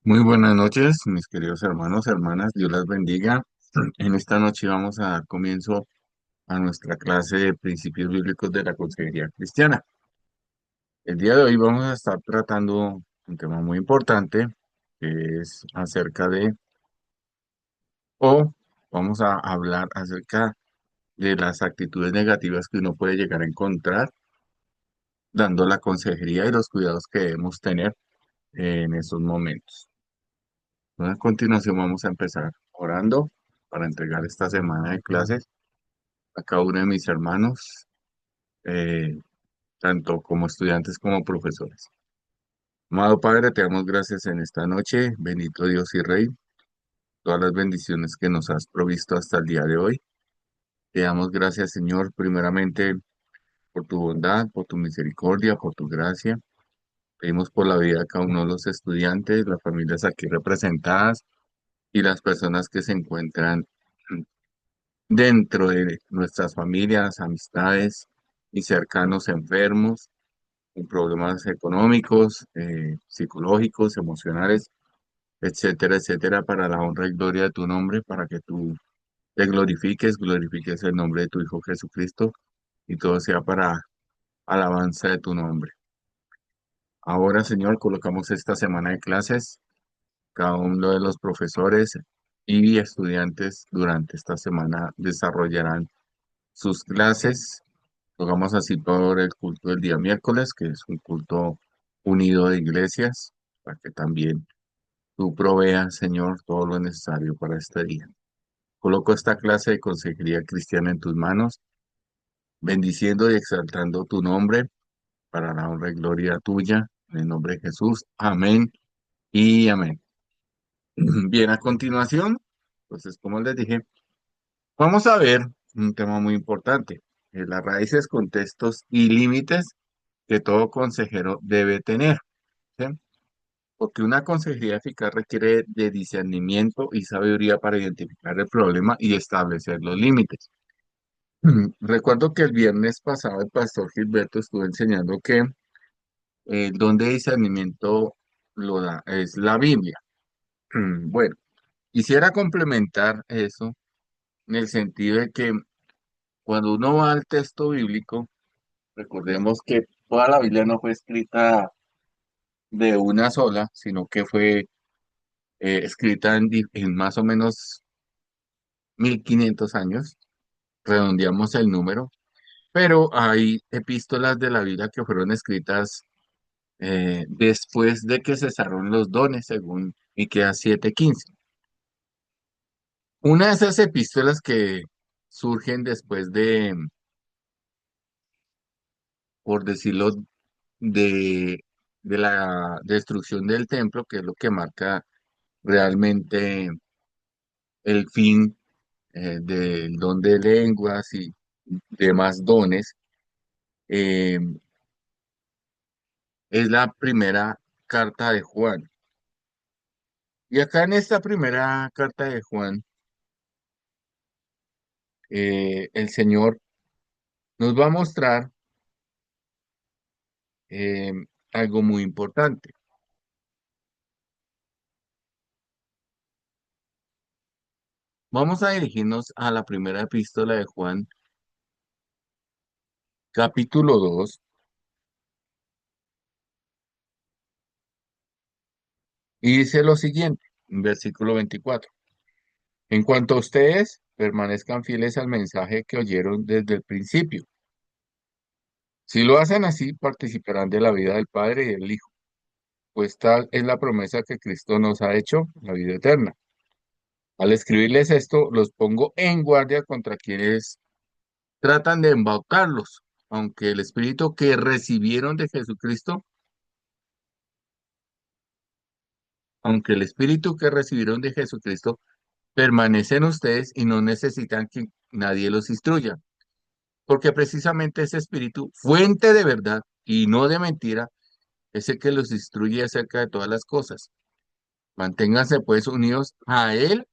Muy buenas noches, mis queridos hermanos, hermanas, Dios las bendiga. En esta noche vamos a dar comienzo a nuestra clase de principios bíblicos de la consejería cristiana. El día de hoy vamos a estar tratando un tema muy importante, que es acerca de, o vamos a hablar acerca de las actitudes negativas que uno puede llegar a encontrar dando la consejería y los cuidados que debemos tener en esos momentos. Entonces, a continuación vamos a empezar orando para entregar esta semana de clases a cada uno de mis hermanos, eh, tanto como estudiantes como profesores. Amado Padre, te damos gracias en esta noche, bendito Dios y Rey, todas las bendiciones que nos has provisto hasta el día de hoy. Te damos gracias, Señor, primeramente por tu bondad, por tu misericordia, por tu gracia. Pedimos por la vida de cada uno de los estudiantes, las familias aquí representadas y las personas que se encuentran dentro de nuestras familias, amistades y cercanos enfermos, con problemas económicos, psicológicos, emocionales, etcétera, etcétera, para la honra y gloria de tu nombre, para que tú te glorifiques el nombre de tu Hijo Jesucristo y todo sea para alabanza de tu nombre. Ahora, Señor, colocamos esta semana de clases, cada uno de los profesores y estudiantes durante esta semana desarrollarán sus clases. Tocamos así por el culto del día miércoles, que es un culto unido de iglesias, para que también tú proveas, Señor, todo lo necesario para este día. Coloco esta clase de consejería cristiana en tus manos, bendiciendo y exaltando tu nombre para la honra y gloria tuya, en el nombre de Jesús. Amén y amén. Bien, a continuación, entonces, como les dije, vamos a ver un tema muy importante, las raíces, contextos y límites que todo consejero debe tener, ¿sí? Porque una consejería eficaz requiere de discernimiento y sabiduría para identificar el problema y establecer los límites. Recuerdo que el viernes pasado el pastor Gilberto estuvo enseñando que el don de discernimiento lo da, es la Biblia. Bueno, quisiera complementar eso en el sentido de que cuando uno va al texto bíblico, recordemos que toda la Biblia no fue escrita de una sola, sino que fue escrita en más o menos 1500 años, redondeamos el número, pero hay epístolas de la Biblia que fueron escritas después de que cesaron los dones, según Miqueas 7:15. Una de esas epístolas que surgen después de, por decirlo, de, de la destrucción del templo, que es lo que marca realmente el fin del don de lenguas y demás dones, eh, es la primera carta de Juan. Y acá en esta primera carta de Juan, el Señor nos va a mostrar eh, algo muy importante. Vamos a dirigirnos a la primera epístola de Juan, capítulo 2 y dice lo siguiente, en versículo 24. En cuanto a ustedes, permanezcan fieles al mensaje que oyeron desde el principio. Si lo hacen así, participarán de la vida del Padre y del Hijo, pues tal es la promesa que Cristo nos ha hecho, la vida eterna. Al escribirles esto, los pongo en guardia contra quienes tratan de embaucarlos, aunque el Espíritu que recibieron de Jesucristo, aunque el Espíritu que recibieron de Jesucristo permanece en ustedes y no necesitan que nadie los instruya, porque precisamente ese Espíritu, fuente de verdad y no de mentira, es el que los instruye acerca de todas las cosas. Manténganse pues unidos a Él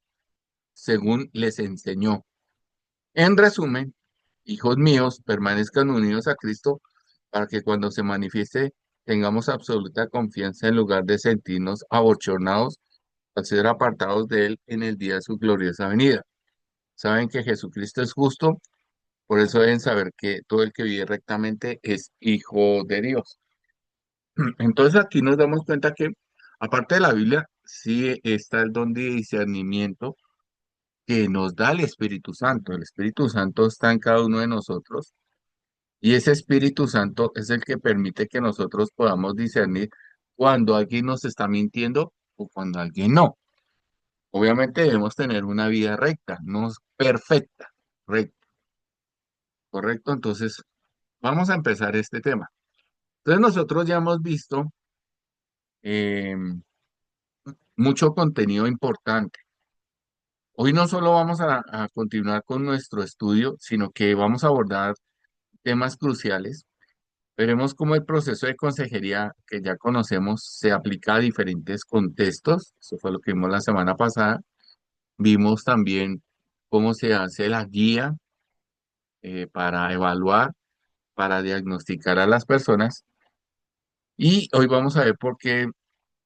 según les enseñó. En resumen, hijos míos, permanezcan unidos a Cristo para que cuando se manifieste tengamos absoluta confianza en lugar de sentirnos abochornados al ser apartados de Él en el día de su gloriosa venida. Saben que Jesucristo es justo, por eso deben saber que todo el que vive rectamente es hijo de Dios. Entonces aquí nos damos cuenta que, aparte de la Biblia, sí está el don de discernimiento que nos da el Espíritu Santo. El Espíritu Santo está en cada uno de nosotros y ese Espíritu Santo es el que permite que nosotros podamos discernir cuando alguien nos está mintiendo o cuando alguien no. Obviamente debemos tener una vida recta, no perfecta, recta, ¿correcto? Entonces, vamos a empezar este tema. Entonces, nosotros ya hemos visto eh, mucho contenido importante. Hoy no solo vamos a continuar con nuestro estudio, sino que vamos a abordar temas cruciales. Veremos cómo el proceso de consejería que ya conocemos se aplica a diferentes contextos. Eso fue lo que vimos la semana pasada. Vimos también cómo se hace la guía para evaluar, para diagnosticar a las personas. Y hoy vamos a ver por qué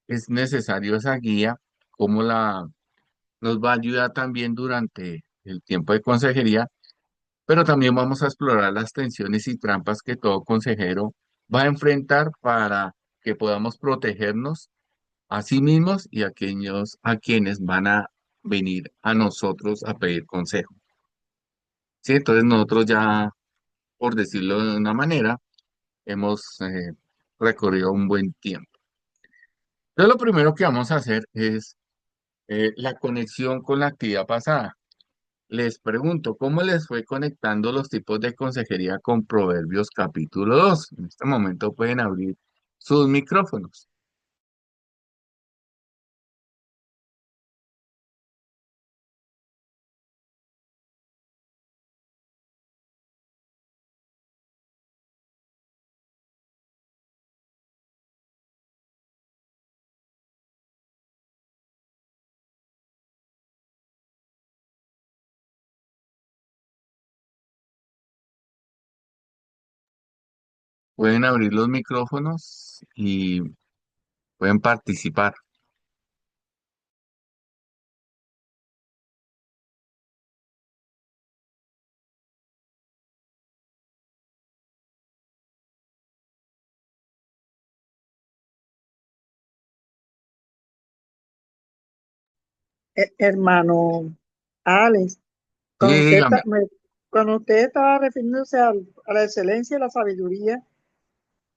es necesario esa guía, cómo nos va a ayudar también durante el tiempo de consejería, pero también vamos a explorar las tensiones y trampas que todo consejero va a enfrentar para que podamos protegernos a sí mismos y a aquellos a quienes van a venir a nosotros a pedir consejo. Sí, entonces nosotros ya, por decirlo de una manera, hemos recorrido un buen tiempo. Entonces lo primero que vamos a hacer es la conexión con la actividad pasada. Les pregunto, ¿cómo les fue conectando los tipos de consejería con Proverbios capítulo 2? En este momento pueden abrir sus micrófonos. Pueden abrir los micrófonos y pueden participar. Hermano Alex, Sí, cuando usted, dígame. cuando usted estaba refiriéndose a la excelencia y la sabiduría,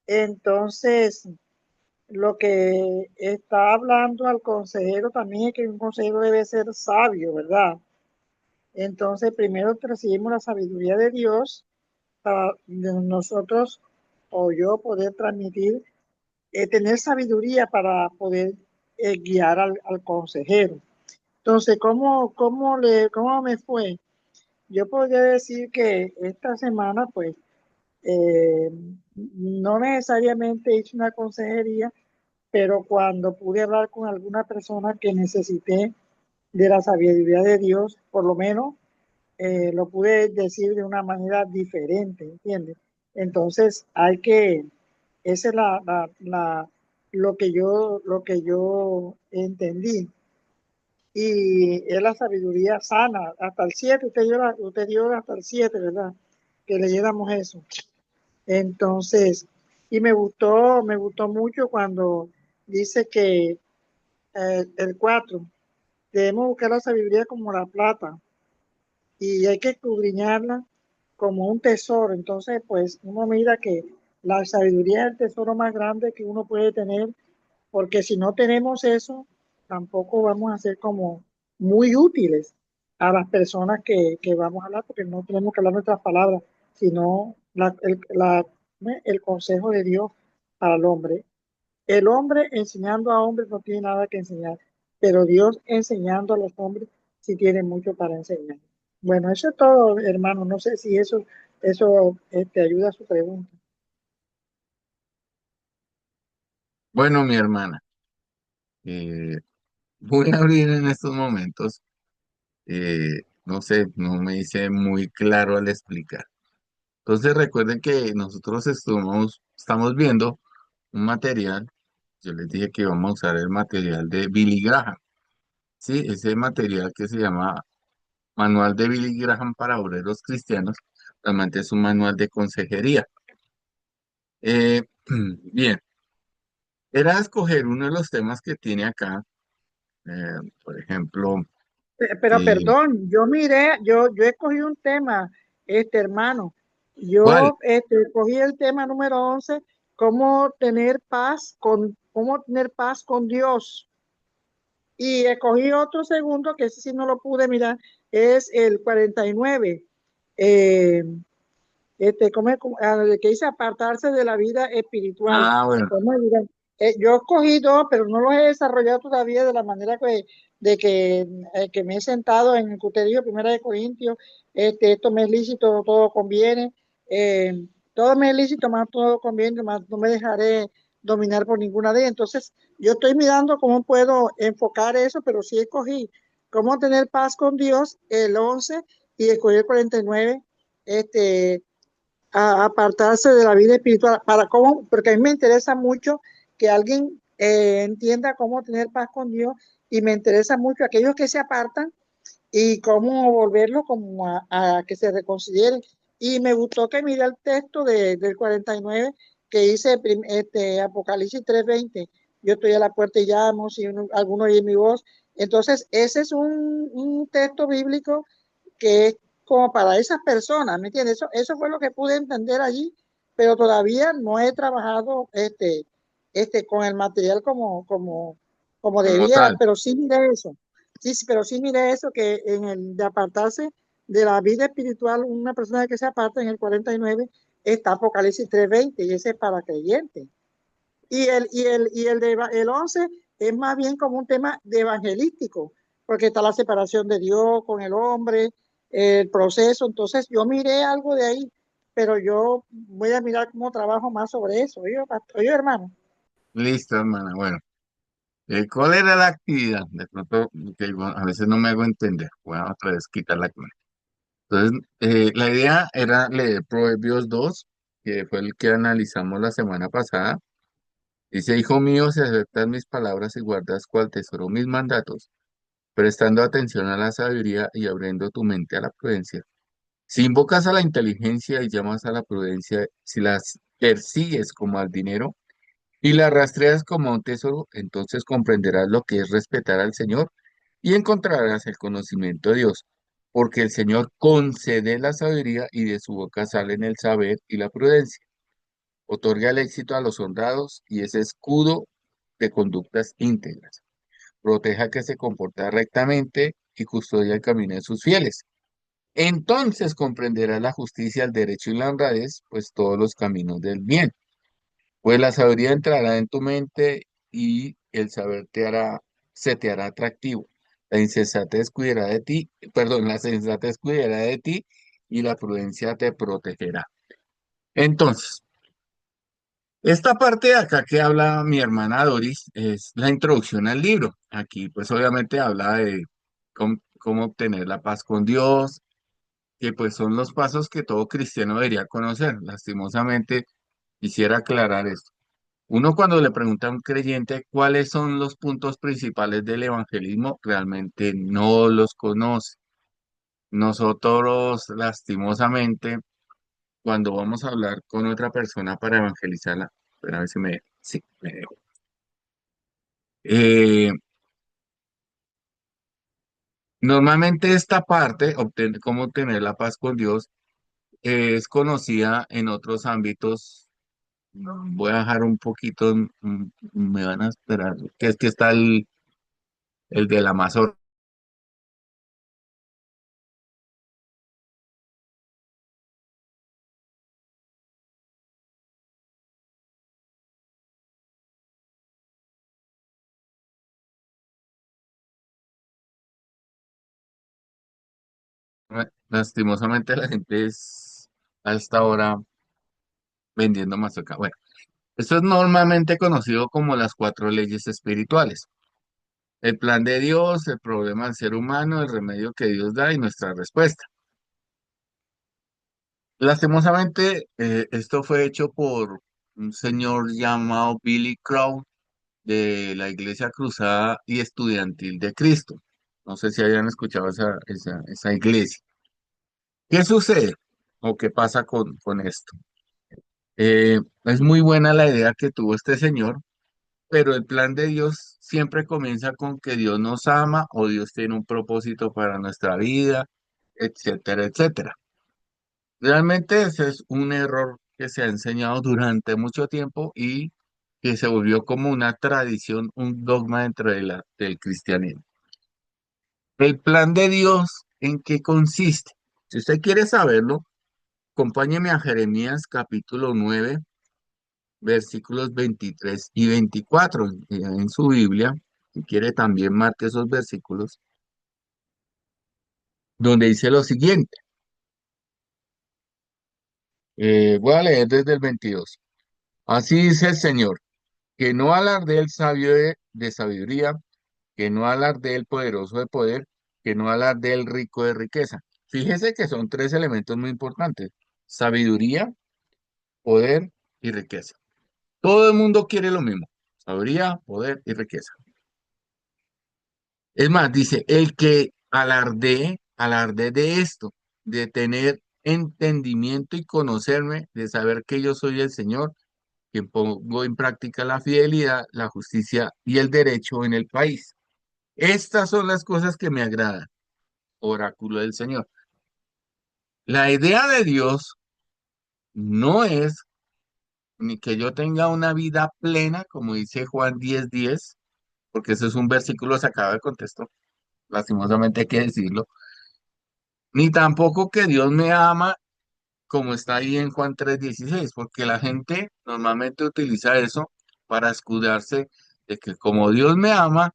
entonces lo que está hablando al consejero también es que un consejero debe ser sabio, ¿verdad? Entonces primero recibimos la sabiduría de Dios para nosotros o yo poder transmitir, tener sabiduría para poder guiar al consejero. Entonces, ¿cómo me fue? Yo podría decir que esta semana, pues, eh, no necesariamente hice una consejería, pero cuando pude hablar con alguna persona que necesité de la sabiduría de Dios, por lo menos lo pude decir de una manera diferente, ¿entiendes? Entonces, esa es lo que yo entendí. Y es la sabiduría sana, hasta el 7 usted dio hasta el 7, ¿verdad? Que leyéramos eso. Entonces, y me gustó mucho cuando dice que el 4 debemos buscar la sabiduría como la plata y hay que escudriñarla como un tesoro. Entonces, pues uno mira que la sabiduría es el tesoro más grande que uno puede tener, porque si no tenemos eso, tampoco vamos a ser como muy útiles a las personas que vamos a hablar, porque no tenemos que hablar nuestras palabras, sino el consejo de Dios para el hombre. El hombre enseñando a hombres no tiene nada que enseñar, pero Dios enseñando a los hombres sí tiene mucho para enseñar. Bueno, eso es todo, hermano. No sé si eso te ayuda a su pregunta. Bueno, mi hermana, eh, voy a abrir en estos momentos. No sé, no me hice muy claro al explicar. Entonces recuerden que nosotros estamos viendo un material, yo les dije que íbamos a usar el material de Billy Graham, ¿sí? Ese material que se llama Manual de Billy Graham para Obreros Cristianos, realmente es un manual de consejería. Eh, bien, era escoger uno de los temas que tiene acá, por ejemplo, Pero eh, perdón, yo miré, yo escogí un tema, hermano. ¿cuál? Yo escogí el tema número 11, cómo tener paz con Dios. Y escogí otro segundo, que ese sí no lo pude mirar, es el 49. Eh, que dice apartarse de la vida espiritual. Ah, bueno, ¿Cómo dirán? Yo escogí dos, pero no los he desarrollado todavía de la manera que me he sentado en el que usted dijo, Primera de Corintios, esto me es lícito, todo conviene, todo me es lícito, más todo conviene, más no me dejaré dominar por ninguna de ellas. Entonces, yo estoy mirando cómo puedo enfocar eso, pero sí escogí cómo tener paz con Dios, el 11, y escogí el 49, a apartarse de la vida espiritual, porque a mí me interesa mucho que alguien entienda cómo tener paz con Dios y me interesa mucho aquellos que se apartan y cómo volverlo como a que se reconcilien. Y me gustó que miré el texto del 49 que dice Apocalipsis 3:20, yo estoy a la puerta y llamo, si alguno oye mi voz. Entonces, ese es un texto bíblico que es como para esas personas, ¿me entiendes? Eso fue lo que pude entender allí, pero todavía no he trabajado con el material como como debía, tal. pero sí miré eso. Sí, sí, pero sí miré eso, que en el de apartarse de la vida espiritual, una persona que se aparta en el 49 está Apocalipsis 3:20 y ese es para creyentes. El 11 es más bien como un tema de evangelístico, porque está la separación de Dios con el hombre, el proceso. Entonces yo miré algo de ahí, pero yo voy a mirar cómo trabajo más sobre eso. Oye, hermano. Listo, hermana. Bueno, ¿cuál era la actividad? De pronto, que bueno, a veces no me hago entender. Voy a otra vez quitar la cámara. Entonces, la idea era leer Proverbios 2, que fue el que analizamos la semana pasada. Dice, hijo mío, si aceptas mis palabras y guardas cual tesoro mis mandatos, prestando atención a la sabiduría y abriendo tu mente a la prudencia. Si invocas a la inteligencia y llamas a la prudencia, si las persigues como al dinero y las rastreas como a un tesoro, entonces comprenderás lo que es respetar al Señor y encontrarás el conocimiento de Dios, porque el Señor concede la sabiduría y de su boca salen el saber y la prudencia. Otorga el éxito a los soldados y es escudo de conductas íntegras. Proteja que se comporta rectamente y custodia el camino de sus fieles. Entonces comprenderás la justicia, el derecho y la honradez, pues todos los caminos del bien. Pues la sabiduría entrará en tu mente y el saber se te hará atractivo. La insensatez cuidará de ti, perdón, la sensatez cuidará de ti y la prudencia te protegerá. Entonces, esta parte de acá que habla mi hermana Doris es la introducción al libro. Aquí pues obviamente habla de cómo obtener la paz con Dios, que pues son los pasos que todo cristiano debería conocer. Lastimosamente, quisiera aclarar esto. Uno cuando le pregunta a un creyente cuáles son los puntos principales del evangelismo, realmente no los conoce. Nosotros, lastimosamente, cuando vamos a hablar con otra persona para evangelizarla, pero a ver si sí, me dejo. Eh, Normalmente esta parte, cómo obtener la paz con Dios, es conocida en otros ámbitos. Voy a dejar un poquito, me van a esperar, que es que está el de la mazorca. Lastimosamente la gente es a esta hora vendiendo mazorca. Bueno, esto es normalmente conocido como las cuatro leyes espirituales. El plan de Dios, el problema del ser humano, el remedio que Dios da y nuestra respuesta. Lastimosamente, esto fue hecho por un señor llamado Billy Crowell de la Iglesia Cruzada y Estudiantil de Cristo. No sé si hayan escuchado esa iglesia. ¿Qué sucede o qué pasa con esto? Es muy buena la idea que tuvo este señor, pero el plan de Dios siempre comienza con que Dios nos ama o Dios tiene un propósito para nuestra vida, etcétera, etcétera. Realmente ese es un error que se ha enseñado durante mucho tiempo y que se volvió como una tradición, un dogma dentro del cristianismo. El plan de Dios, ¿en qué consiste? Si usted quiere saberlo, acompáñeme a Jeremías capítulo 9, versículos 23 y 24 en su Biblia. Si quiere también marque esos versículos, donde dice lo siguiente. Voy a leer desde el 22. Así dice el Señor, que no alarde el sabio de sabiduría, que no alarde el poderoso de poder, que no alarde el rico de riqueza. Fíjese que son tres elementos muy importantes: sabiduría, poder y riqueza. Todo el mundo quiere lo mismo: sabiduría, poder y riqueza. Es más, dice, el que alarde de esto, de tener entendimiento y conocerme, de saber que yo soy el Señor, que pongo en práctica la fidelidad, la justicia y el derecho en el país. Estas son las cosas que me agradan, oráculo del Señor. La idea de Dios no es ni que yo tenga una vida plena, como dice Juan 10:10, porque ese es un versículo sacado de contexto, lastimosamente hay que decirlo, ni tampoco que Dios me ama, como está ahí en Juan 3:16, porque la gente normalmente utiliza eso para escudarse de que como Dios me ama,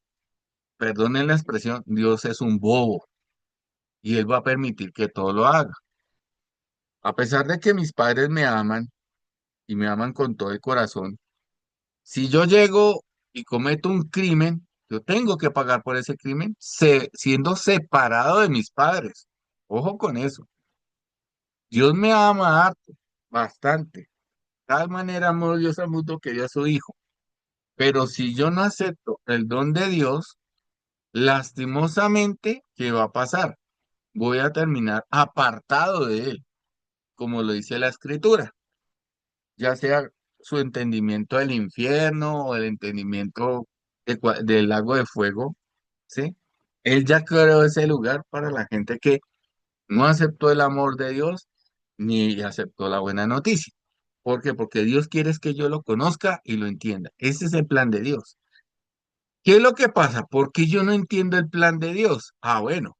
perdonen la expresión, Dios es un bobo y Él va a permitir que todo lo haga. A pesar de que mis padres me aman y me aman con todo el corazón, si yo llego y cometo un crimen, yo tengo que pagar por ese crimen siendo separado de mis padres. Ojo con eso. Dios me ama harto, bastante. De tal manera amó Dios al mundo que dio a su Hijo. Pero si yo no acepto el don de Dios, lastimosamente, ¿qué va a pasar? Voy a terminar apartado de Él, como lo dice la Escritura, ya sea su entendimiento del infierno o el entendimiento del lago de fuego, ¿sí? Él ya creó ese lugar para la gente que no aceptó el amor de Dios ni aceptó la buena noticia. ¿Por qué? Porque Dios quiere es que yo lo conozca y lo entienda. Ese es el plan de Dios. ¿Qué es lo que pasa? ¿Por qué yo no entiendo el plan de Dios? Ah, bueno,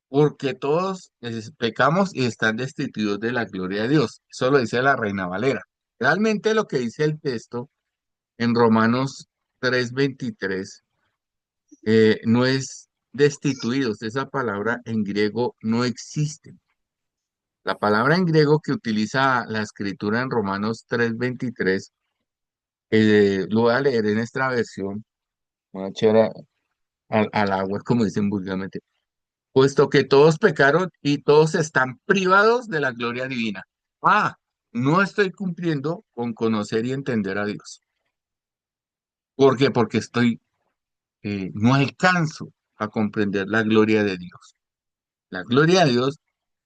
porque todos pecamos y están destituidos de la gloria de Dios. Eso lo dice la Reina Valera. Realmente lo que dice el texto en Romanos 3:23 no es destituidos. Esa palabra en griego no existe. La palabra en griego que utiliza la escritura en Romanos 3:23, lo voy a leer en esta versión, voy a echar al agua, como dicen vulgarmente, puesto que todos pecaron y todos están privados de la gloria divina. Ah, no estoy cumpliendo con conocer y entender a Dios. ¿Por qué? Porque no alcanzo a comprender la gloria de Dios. La gloria de Dios,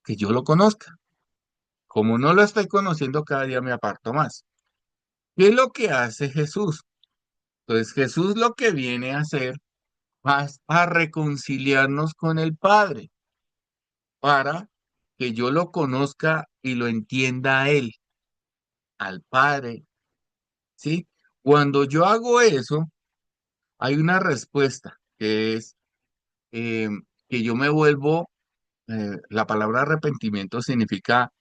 que yo lo conozca. Como no lo estoy conociendo, cada día me aparto más. ¿Qué es lo que hace Jesús? Pues Jesús lo que viene a hacer es a reconciliarnos con el Padre para que yo lo conozca y lo entienda a Él, al Padre, ¿sí? Cuando yo hago eso, hay una respuesta que es eh, que yo me vuelvo, la palabra arrepentimiento significa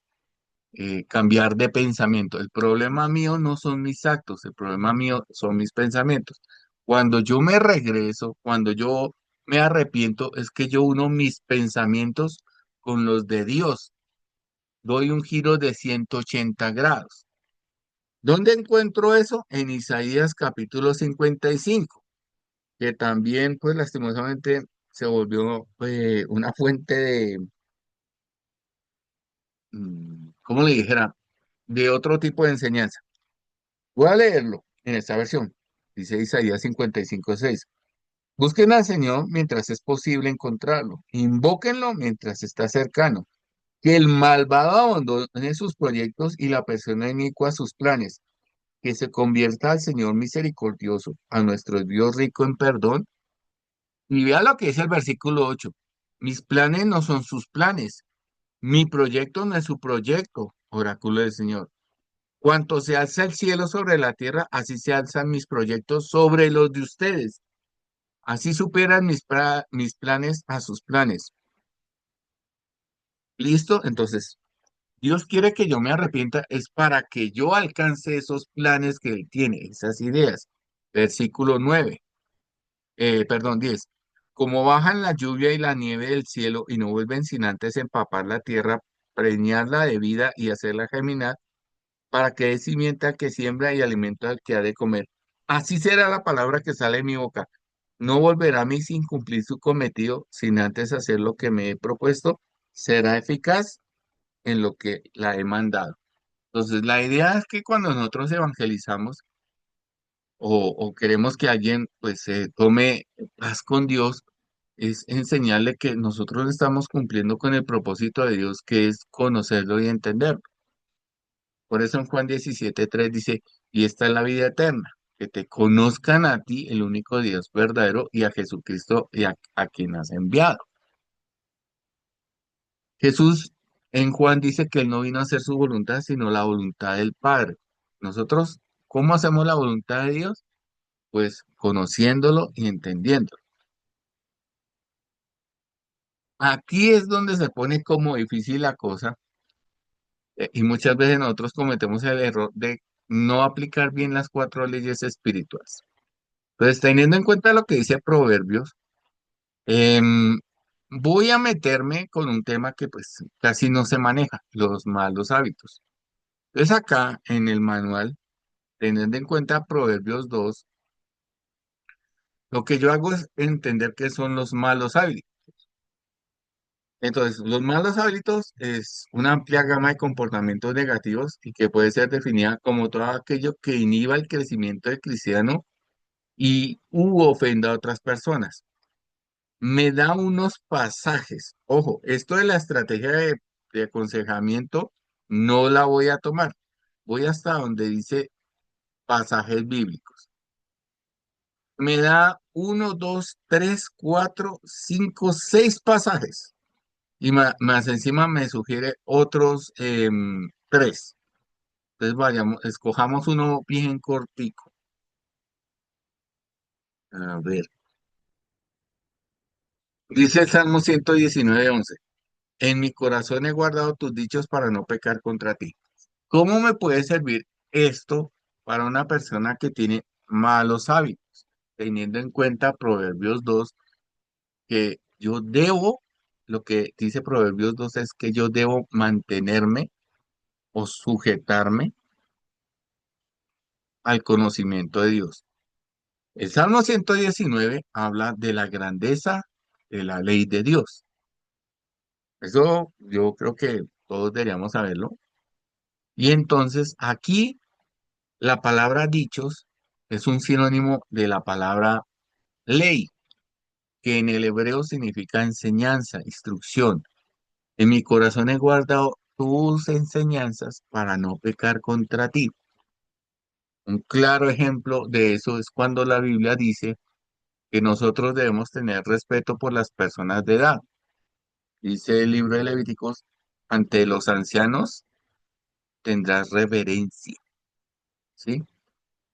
cambiar de pensamiento. El problema mío no son mis actos, el problema mío son mis pensamientos. Cuando yo me regreso, cuando yo me arrepiento, es que yo uno mis pensamientos con los de Dios. Doy un giro de 180 grados. ¿Dónde encuentro eso? En Isaías capítulo 55, que también, pues lastimosamente, se volvió una fuente de, ¿cómo le dijera? De otro tipo de enseñanza. Voy a leerlo en esta versión. Dice Isaías 55:6. Busquen al Señor mientras es posible encontrarlo. Invóquenlo mientras está cercano. Que el malvado abandone sus proyectos y la persona inicua sus planes. Que se convierta al Señor misericordioso, a nuestro Dios rico en perdón. Y vea lo que dice el versículo 8. Mis planes no son sus planes. Mi proyecto no es su proyecto, oráculo del Señor. Cuanto se alza el cielo sobre la tierra, así se alzan mis proyectos sobre los de ustedes. Así superan mis planes a sus planes. ¿Listo? Entonces, Dios quiere que yo me arrepienta, es para que yo alcance esos planes que Él tiene, esas ideas. Versículo 9, perdón, 10. Como bajan la lluvia y la nieve del cielo y no vuelven sin antes empapar la tierra, preñarla de vida y hacerla germinar, para que dé simiente al que siembra y alimento al que ha de comer. Así será la palabra que sale de mi boca. No volverá a mí sin cumplir su cometido, sin antes hacer lo que me he propuesto. Será eficaz en lo que la he mandado. Entonces, la idea es que cuando nosotros evangelizamos o queremos que alguien pues se tome paz con Dios, es enseñarle que nosotros estamos cumpliendo con el propósito de Dios, que es conocerlo y entenderlo. Por eso en Juan 17:3 dice, y esta es la vida eterna, que te conozcan a ti, el único Dios verdadero, y a Jesucristo y a quien has enviado. Jesús en Juan dice que él no vino a hacer su voluntad, sino la voluntad del Padre. Nosotros, ¿cómo hacemos la voluntad de Dios? Pues conociéndolo y entendiéndolo. Aquí es donde se pone como difícil la cosa, y muchas veces nosotros cometemos el error de no aplicar bien las cuatro leyes espirituales. Entonces, teniendo en cuenta lo que dice Proverbios, em, voy a meterme con un tema que pues casi no se maneja, los malos hábitos. Entonces, acá en el manual, teniendo en cuenta Proverbios 2, lo que yo hago es entender qué son los malos hábitos. Entonces, los malos hábitos es una amplia gama de comportamientos negativos y que puede ser definida como todo aquello que inhiba el crecimiento del cristiano y ofenda a otras personas. Me da unos pasajes. Ojo, esto de la estrategia de aconsejamiento no la voy a tomar. Voy hasta donde dice pasajes bíblicos. Me da uno, dos, tres, cuatro, cinco, seis pasajes. Y más encima me sugiere otros tres. Entonces vayamos, escojamos uno bien cortico. A ver. Dice el Salmo 119:11. En mi corazón he guardado tus dichos para no pecar contra ti. ¿Cómo me puede servir esto para una persona que tiene malos hábitos? Teniendo en cuenta Proverbios 2, que yo debo, lo que dice Proverbios 2 es que yo debo mantenerme o sujetarme al conocimiento de Dios. El Salmo 119 habla de la grandeza de la ley de Dios. Eso yo creo que todos deberíamos saberlo. Y entonces aquí la palabra dichos es un sinónimo de la palabra ley, que en el hebreo significa enseñanza, instrucción. En mi corazón he guardado tus enseñanzas para no pecar contra ti. Un claro ejemplo de eso es cuando la Biblia dice que nosotros debemos tener respeto por las personas de edad. Dice el libro de Levíticos, ante los ancianos tendrás reverencia, ¿sí?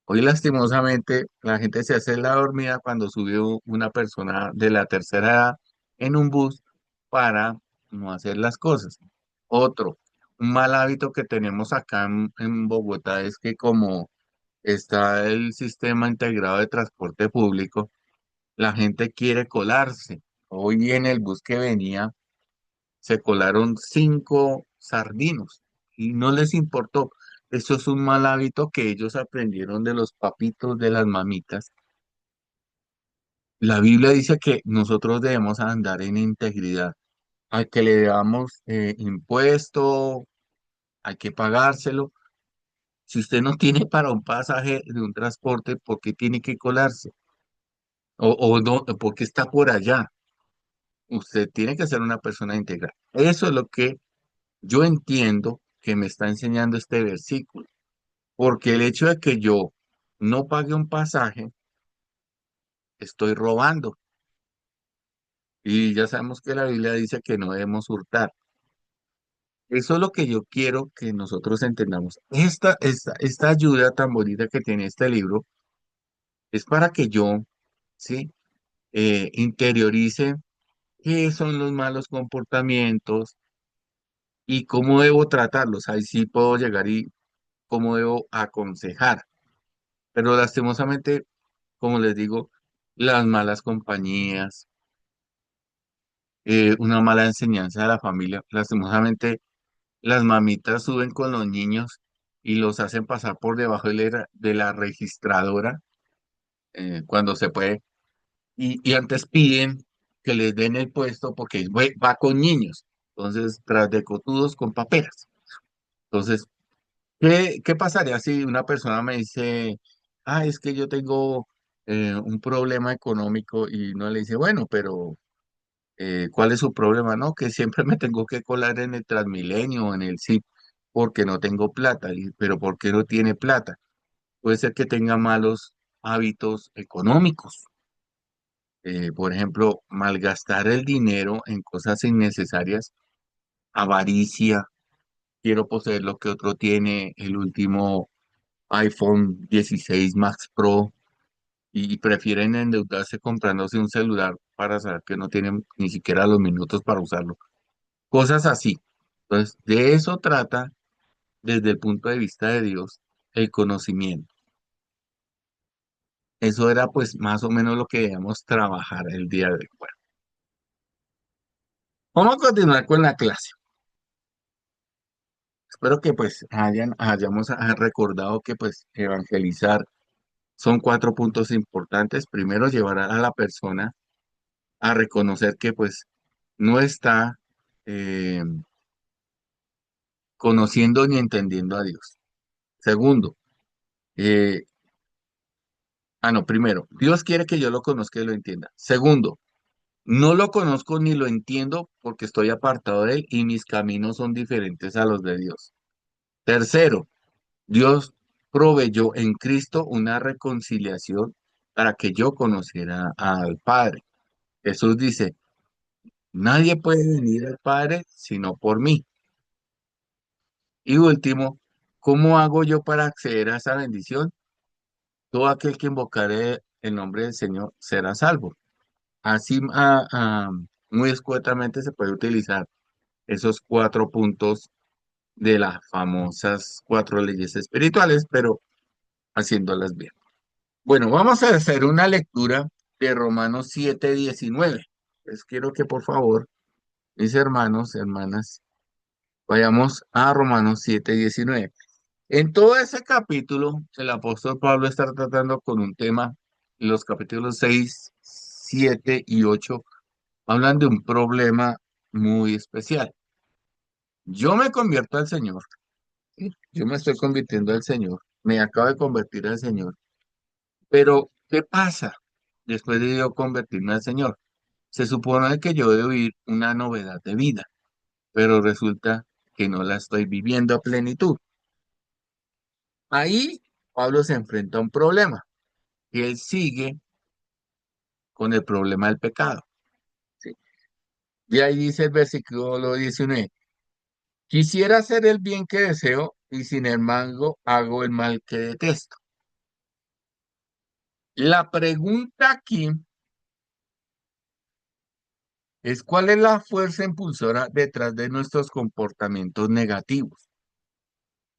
Hoy lastimosamente la gente se hace la dormida cuando subió una persona de la tercera edad en un bus para no hacer las cosas. Otro, un mal hábito que tenemos acá en Bogotá es que como está el sistema integrado de transporte público, la gente quiere colarse. Hoy en el bus que venía se colaron 5 sardinos y no les importó. Eso es un mal hábito que ellos aprendieron de los papitos, de las mamitas. La Biblia dice que nosotros debemos andar en integridad. Al que le damos impuesto, hay que pagárselo. Si usted no tiene para un pasaje de un transporte, ¿por qué tiene que colarse? O no, ¿por qué está por allá? Usted tiene que ser una persona integral. Eso es lo que yo entiendo que me está enseñando este versículo. Porque el hecho de que yo no pague un pasaje, estoy robando. Y ya sabemos que la Biblia dice que no debemos hurtar. Eso es lo que yo quiero que nosotros entendamos. Esta ayuda tan bonita que tiene este libro es para que yo, ¿sí? Interiorice qué son los malos comportamientos y cómo debo tratarlos. Ahí sí puedo llegar y cómo debo aconsejar. Pero lastimosamente, como les digo, las malas compañías, una mala enseñanza de la familia, lastimosamente las mamitas suben con los niños y los hacen pasar por debajo de la registradora cuando se puede y antes piden que les den el puesto porque va con niños, entonces tras de cotudos con paperas. Entonces, ¿qué pasaría si una persona me dice, ah, es que yo tengo un problema económico y no le dice, bueno, pero ¿cuál es su problema? No, que siempre me tengo que colar en el Transmilenio o en el SIP porque no tengo plata. Pero ¿por qué no tiene plata? Puede ser que tenga malos hábitos económicos. Por ejemplo, malgastar el dinero en cosas innecesarias, avaricia, quiero poseer lo que otro tiene, el último iPhone 16 Max Pro, y prefieren endeudarse comprándose un celular para saber que no tienen ni siquiera los minutos para usarlo. Cosas así. Entonces, de eso trata desde el punto de vista de Dios el conocimiento. Eso era pues más o menos lo que debíamos trabajar el día de hoy. Bueno, vamos a continuar con la clase. Espero que pues hayamos recordado que pues evangelizar son cuatro puntos importantes. Primero, llevar a la persona a reconocer que pues no está eh, conociendo ni entendiendo a Dios. Segundo, eh, no, primero, Dios quiere que yo lo conozca y lo entienda. Segundo, no lo conozco ni lo entiendo porque estoy apartado de él y mis caminos son diferentes a los de Dios. Tercero, Dios proveyó en Cristo una reconciliación para que yo conociera al Padre. Jesús dice, nadie puede venir al Padre sino por mí. Y último, ¿cómo hago yo para acceder a esa bendición? Todo aquel que invocare el nombre del Señor será salvo. Así, muy escuetamente se puede utilizar esos cuatro puntos de las famosas cuatro leyes espirituales, pero haciéndolas bien. Bueno, vamos a hacer una lectura de Romanos 7:19. Les quiero que por favor, mis hermanos, hermanas, vayamos a Romanos 7:19. En todo ese capítulo, el apóstol Pablo está tratando con un tema, los capítulos 6, 7 y 8 hablan de un problema muy especial. Yo me convierto al Señor, ¿sí? Yo me estoy convirtiendo al Señor, me acabo de convertir al Señor, pero ¿qué pasa después de yo convertirme al Señor? Se supone que yo debo vivir una novedad de vida, pero resulta que no la estoy viviendo a plenitud. Ahí Pablo se enfrenta a un problema, y él sigue con el problema del pecado, ¿sí? Y ahí dice el versículo 19, quisiera hacer el bien que deseo y sin embargo hago el mal que detesto. La pregunta aquí es ¿cuál es la fuerza impulsora detrás de nuestros comportamientos negativos?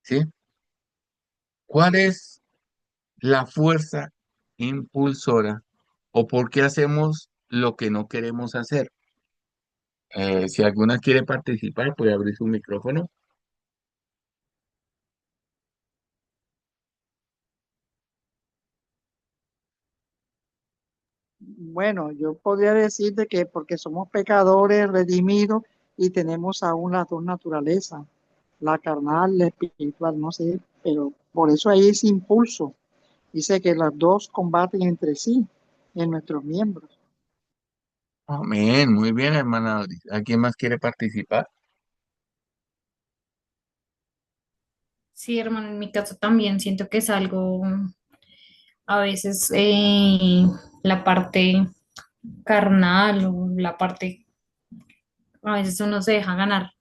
¿Sí? ¿Cuál es la fuerza impulsora o por qué hacemos lo que no queremos hacer? Si alguna quiere participar, puede abrir su micrófono. Bueno, yo podría decirte que porque somos pecadores redimidos y tenemos aún las dos naturalezas, la carnal, la espiritual, no sé. pero por eso hay ese impulso. Dice que las dos combaten entre sí en nuestros miembros. Amén, muy bien, hermana Doris. ¿Alguien más quiere participar? Sí, hermano, en mi caso también siento que es algo, a veces la parte carnal o la parte, a veces uno se deja ganar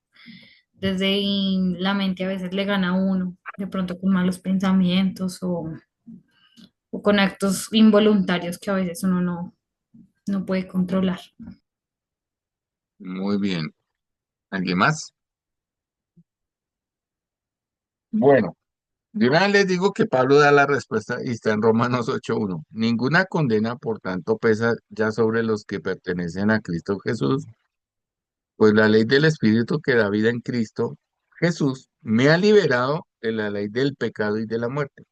desde ahí la mente a veces le gana a uno, de pronto con malos pensamientos o con actos involuntarios que a veces uno no puede controlar. Muy bien. ¿Alguien más? Bueno, de una vez les digo que Pablo da la respuesta y está en Romanos 8:1. Ninguna condena, por tanto, pesa ya sobre los que pertenecen a Cristo Jesús, pues la ley del Espíritu que da vida en Cristo Jesús me ha liberado de la ley del pecado y de la muerte.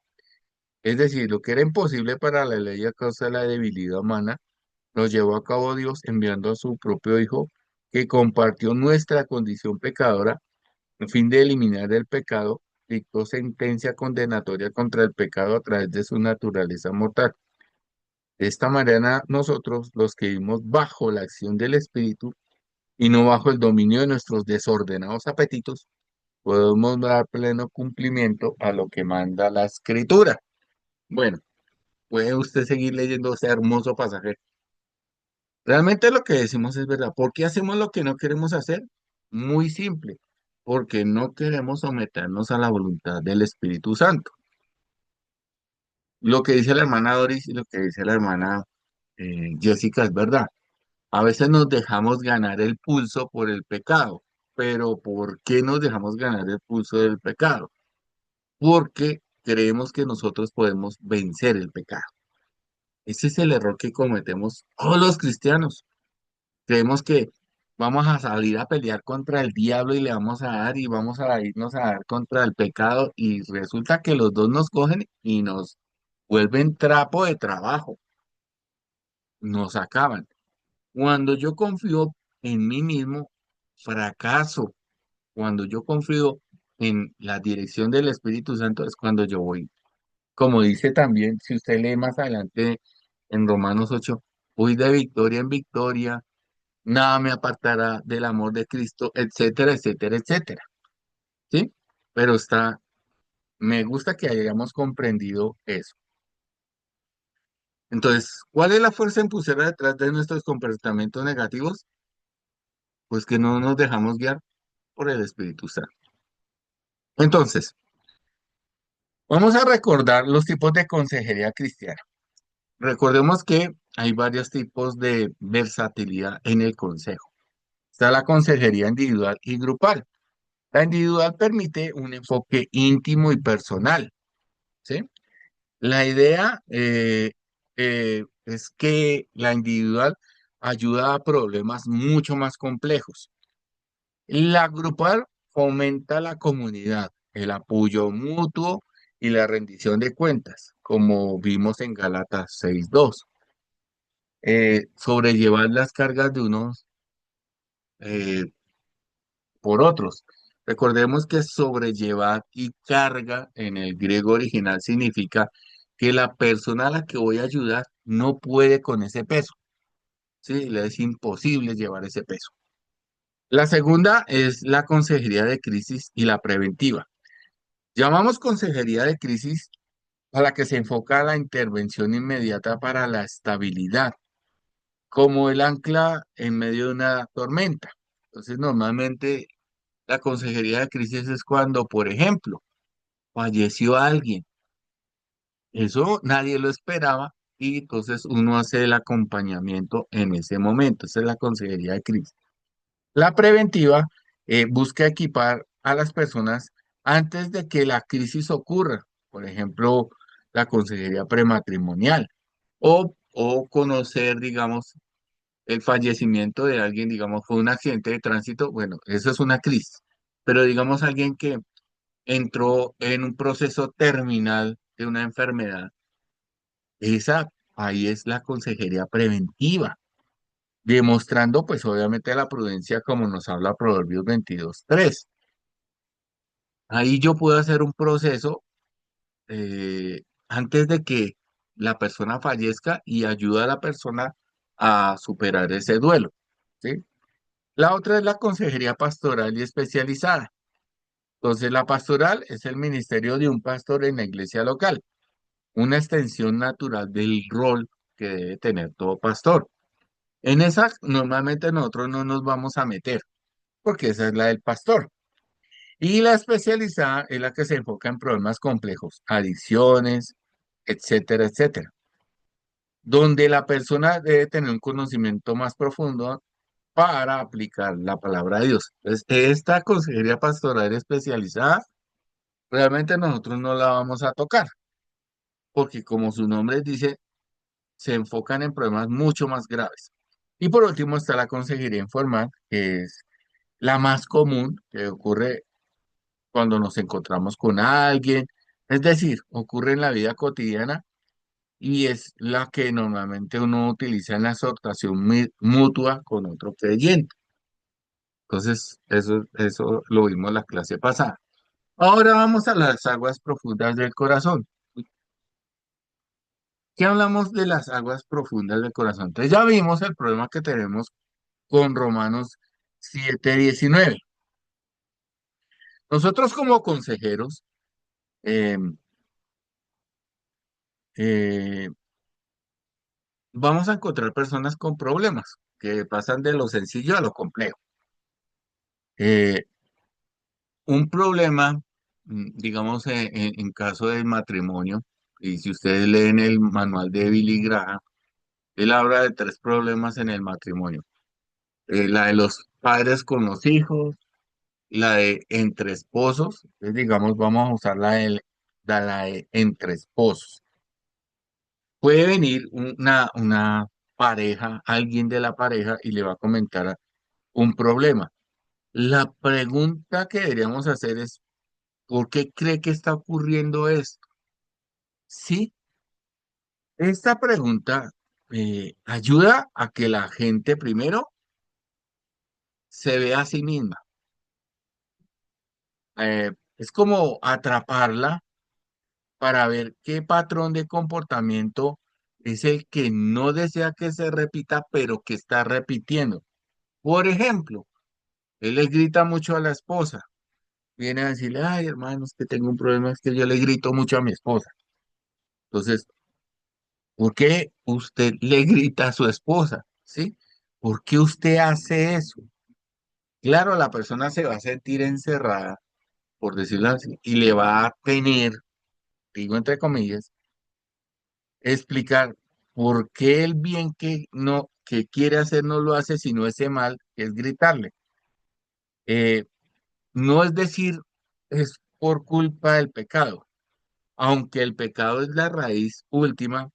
Es decir, lo que era imposible para la ley a causa de la debilidad humana, lo llevó a cabo Dios enviando a su propio Hijo, que compartió nuestra condición pecadora, a fin de eliminar el pecado, dictó sentencia condenatoria contra el pecado a través de su naturaleza mortal. De esta manera, nosotros, los que vivimos bajo la acción del Espíritu y no bajo el dominio de nuestros desordenados apetitos, podemos dar pleno cumplimiento a lo que manda la Escritura. Bueno, puede usted seguir leyendo ese hermoso pasaje. Realmente lo que decimos es verdad. ¿Por qué hacemos lo que no queremos hacer? Muy simple, porque no queremos someternos a la voluntad del Espíritu Santo. Lo que dice la hermana Doris y lo que dice la hermana Jessica es verdad. A veces nos dejamos ganar el pulso por el pecado, pero ¿por qué nos dejamos ganar el pulso del pecado? Porque creemos que nosotros podemos vencer el pecado. Ese es el error que cometemos todos los cristianos. Creemos que vamos a salir a pelear contra el diablo y le vamos a dar y vamos a irnos a dar contra el pecado y resulta que los dos nos cogen y nos vuelven trapo de trabajo, nos acaban. Cuando yo confío en mí mismo, fracaso. Cuando yo confío en la dirección del Espíritu Santo es cuando yo voy. Como dice también, si usted lee más adelante en Romanos 8, voy de victoria en victoria, nada me apartará del amor de Cristo, etcétera, etcétera, etcétera. ¿Sí? Pero me gusta que hayamos comprendido eso. Entonces, ¿cuál es la fuerza impulsora detrás de nuestros comportamientos negativos? Pues que no nos dejamos guiar por el Espíritu Santo. Entonces, vamos a recordar los tipos de consejería cristiana. Recordemos que hay varios tipos de versatilidad en el consejo. Está la consejería individual y grupal. La individual permite un enfoque íntimo y personal, ¿sí? La idea es que la individual ayuda a problemas mucho más complejos. La grupal fomenta la comunidad, el apoyo mutuo y la rendición de cuentas, como vimos en Gálatas 6:2. Sobrellevar las cargas de unos eh, por otros. Recordemos que sobrellevar y carga en el griego original significa que la persona a la que voy a ayudar no puede con ese peso, ¿sí? Le es imposible llevar ese peso. La segunda es la consejería de crisis y la preventiva. Llamamos consejería de crisis a la que se enfoca la intervención inmediata para la estabilidad, como el ancla en medio de una tormenta. Entonces, normalmente la consejería de crisis es cuando, por ejemplo, falleció alguien. Eso nadie lo esperaba y entonces uno hace el acompañamiento en ese momento. Esa es la consejería de crisis. La preventiva busca equipar a las personas antes de que la crisis ocurra. Por ejemplo, la consejería prematrimonial o conocer, digamos, el fallecimiento de alguien, digamos, fue un accidente de tránsito. Bueno, eso es una crisis. Pero digamos, alguien que entró en un proceso terminal de una enfermedad, ahí es la consejería preventiva, demostrando pues obviamente la prudencia como nos habla Proverbios 22:3. Ahí yo puedo hacer un proceso, antes de que la persona fallezca y ayuda a la persona a superar ese duelo, ¿sí? La otra es la consejería pastoral y especializada. Entonces, la pastoral es el ministerio de un pastor en la iglesia local, una extensión natural del rol que debe tener todo pastor. En esa normalmente nosotros no nos vamos a meter, porque esa es la del pastor. Y la especializada es la que se enfoca en problemas complejos, adicciones, etcétera, etcétera, donde la persona debe tener un conocimiento más profundo para aplicar la palabra de Dios. Entonces, esta consejería pastoral especializada, realmente nosotros no la vamos a tocar, porque como su nombre dice, se enfocan en problemas mucho más graves. Y por último está la consejería informal, que es la más común, que ocurre cuando nos encontramos con alguien, es decir, ocurre en la vida cotidiana y es la que normalmente uno utiliza en la exhortación mutua con otro creyente. Entonces, eso lo vimos en la clase pasada. Ahora vamos a las aguas profundas del corazón. ¿Qué hablamos de las aguas profundas del corazón? Entonces ya vimos el problema que tenemos con Romanos 7:19. Nosotros como consejeros eh, eh, vamos a encontrar personas con problemas que pasan de lo sencillo a lo complejo. Eh, un problema, digamos, en caso del matrimonio, y si ustedes leen el manual de Billy Graham, él habla de tres problemas en el matrimonio. La de los padres con los hijos, la de entre esposos, entonces, digamos, vamos a usar la de entre esposos. Puede venir una pareja, alguien de la pareja, y le va a comentar un problema. La pregunta que deberíamos hacer es, ¿por qué cree que está ocurriendo esto? Sí, esta pregunta ayuda a que la gente primero se vea a sí misma. Es como atraparla para ver qué patrón de comportamiento es el que no desea que se repita, pero que está repitiendo. Por ejemplo, él le grita mucho a la esposa. Viene a decirle, ay, hermano, es que tengo un problema, es que yo le grito mucho a mi esposa. Entonces, ¿por qué usted le grita a su esposa? ¿Sí? ¿Por qué usted hace eso? Claro, la persona se va a sentir encerrada, por decirlo así, y le va a tener, digo entre comillas, explicar por qué el bien que no, que quiere hacer no lo hace, sino ese mal, que es gritarle. Eh, no es decir, es por culpa del pecado, aunque el pecado es la raíz última.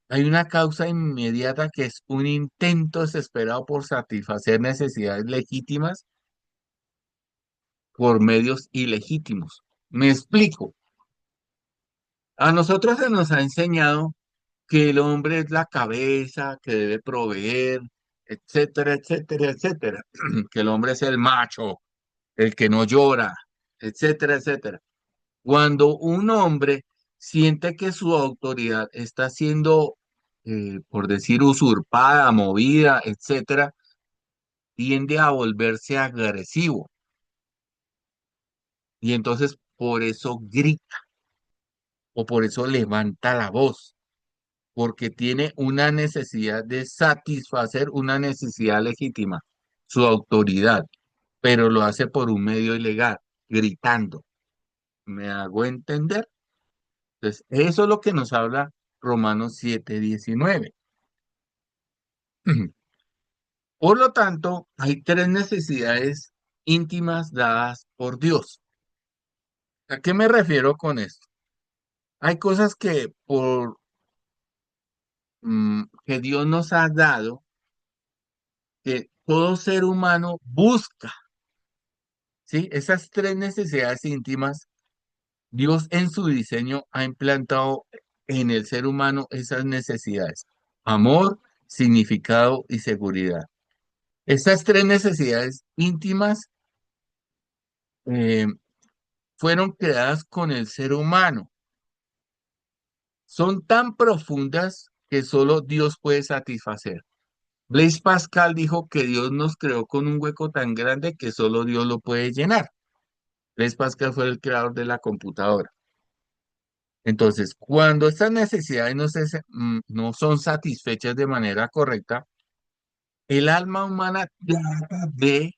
Hay una causa inmediata que es un intento desesperado por satisfacer necesidades legítimas por medios ilegítimos. Me explico. A nosotros se nos ha enseñado que el hombre es la cabeza, que debe proveer, etcétera, etcétera, etcétera. Que el hombre es el macho, el que no llora, etcétera, etcétera. Cuando un hombre siente que su autoridad está siendo, por decir, usurpada, movida, etcétera, tiende a volverse agresivo y entonces por eso grita o por eso levanta la voz, porque tiene una necesidad de satisfacer una necesidad legítima, su autoridad, pero lo hace por un medio ilegal, gritando. ¿Me hago entender? Entonces, eso es lo que nos habla Romanos 7:19. Por lo tanto, hay tres necesidades íntimas dadas por Dios. ¿A qué me refiero con esto? Hay cosas que que Dios nos ha dado, que todo ser humano busca, ¿sí? Esas tres necesidades íntimas, Dios en su diseño ha implantado en el ser humano esas necesidades: amor, significado y seguridad. Estas tres necesidades íntimas eh, fueron creadas con el ser humano. son tan profundas que solo Dios puede satisfacer. Blaise Pascal dijo que Dios nos creó con un hueco tan grande que solo Dios lo puede llenar. Blaise Pascal fue el creador de la computadora. Entonces, cuando estas necesidades no son satisfechas de manera correcta, el alma humana trata de,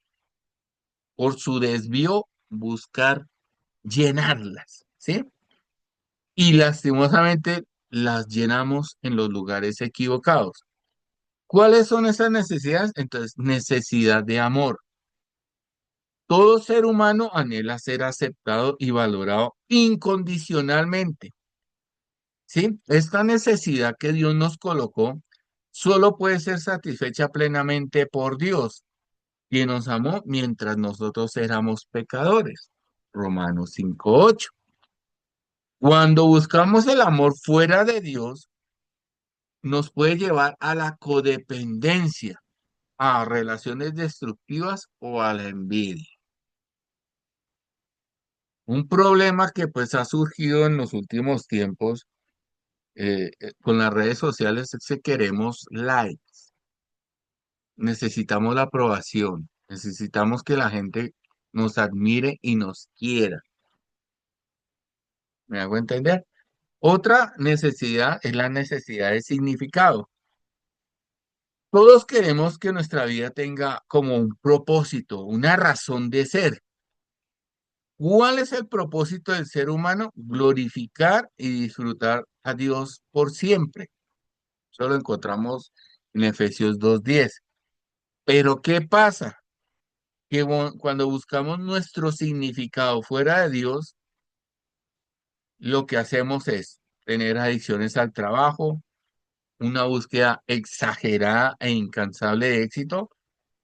por su desvío, buscar llenarlas, ¿sí? Y lastimosamente las llenamos en los lugares equivocados. ¿Cuáles son esas necesidades? Entonces, necesidad de amor. Todo ser humano anhela ser aceptado y valorado incondicionalmente, ¿sí? Esta necesidad que Dios nos colocó solo puede ser satisfecha plenamente por Dios, quien nos amó mientras nosotros éramos pecadores. Romanos 5:8. Cuando buscamos el amor fuera de Dios, nos puede llevar a la codependencia, a relaciones destructivas o a la envidia. Un problema que pues ha surgido en los últimos tiempos con las redes sociales es que queremos likes, necesitamos la aprobación, necesitamos que la gente nos admire y nos quiera. ¿Me hago entender? Otra necesidad es la necesidad de significado. Todos queremos que nuestra vida tenga como un propósito, una razón de ser. ¿Cuál es el propósito del ser humano? Glorificar y disfrutar a Dios por siempre. Eso lo encontramos en Efesios 2:10. Pero ¿qué pasa? Que cuando buscamos nuestro significado fuera de Dios, lo que hacemos es tener adicciones al trabajo, una búsqueda exagerada e incansable de éxito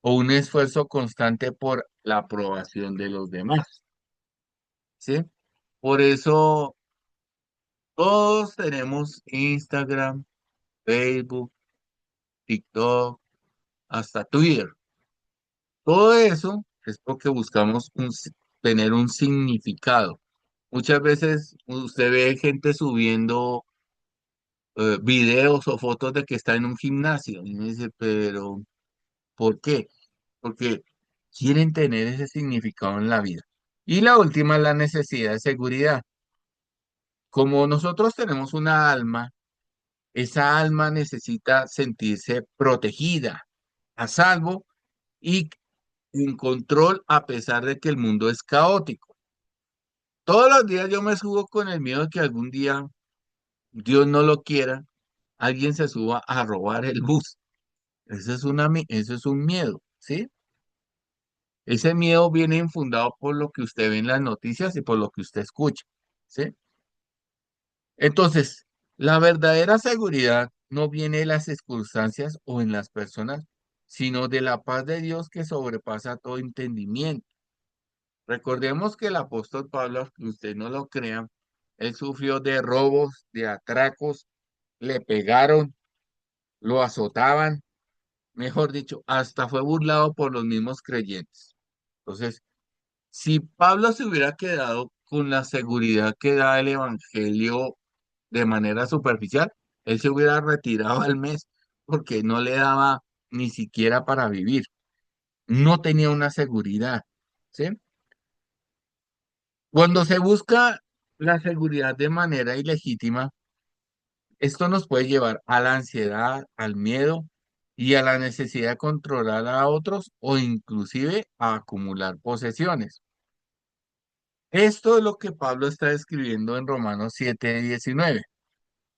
o un esfuerzo constante por la aprobación de los demás, ¿sí? Por eso todos tenemos Instagram, Facebook, TikTok, hasta Twitter. Todo eso es porque buscamos tener un significado. Muchas veces usted ve gente subiendo videos o fotos de que está en un gimnasio y me dice, pero ¿por qué? Porque quieren tener ese significado en la vida. Y la última es la necesidad de seguridad. Como nosotros tenemos una alma, esa alma necesita sentirse protegida, a salvo y en control a pesar de que el mundo es caótico. Todos los días yo me subo con el miedo de que algún día, Dios no lo quiera, alguien se suba a robar el bus. Eso es un miedo, ¿sí? Ese miedo viene infundado por lo que usted ve en las noticias y por lo que usted escucha, ¿sí? Entonces, la verdadera seguridad no viene de las circunstancias o en las personas, sino de la paz de Dios que sobrepasa todo entendimiento. Recordemos que el apóstol Pablo, aunque usted no lo crea, él sufrió de robos, de atracos, le pegaron, lo azotaban, mejor dicho, hasta fue burlado por los mismos creyentes. Entonces, si Pablo se hubiera quedado con la seguridad que da el Evangelio de manera superficial, él se hubiera retirado al mes porque no le daba ni siquiera para vivir. No tenía una seguridad, ¿sí? Cuando se busca la seguridad de manera ilegítima, esto nos puede llevar a la ansiedad, al miedo y a la necesidad de controlar a otros o inclusive a acumular posesiones. Esto es lo que Pablo está describiendo en Romanos 7:19.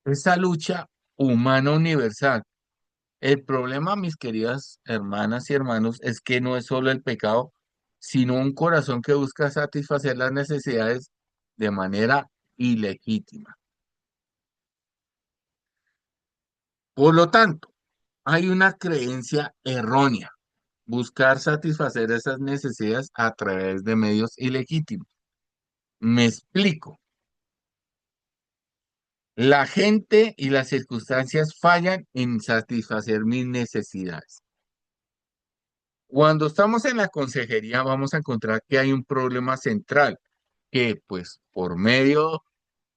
Esa lucha humana universal. El problema, mis queridas hermanas y hermanos, es que no es solo el pecado, sino un corazón que busca satisfacer las necesidades de manera ilegítima. Por lo tanto, hay una creencia errónea, buscar satisfacer esas necesidades a través de medios ilegítimos. Me explico. La gente y las circunstancias fallan en satisfacer mis necesidades. Cuando estamos en la consejería vamos a encontrar que hay un problema central que pues por medio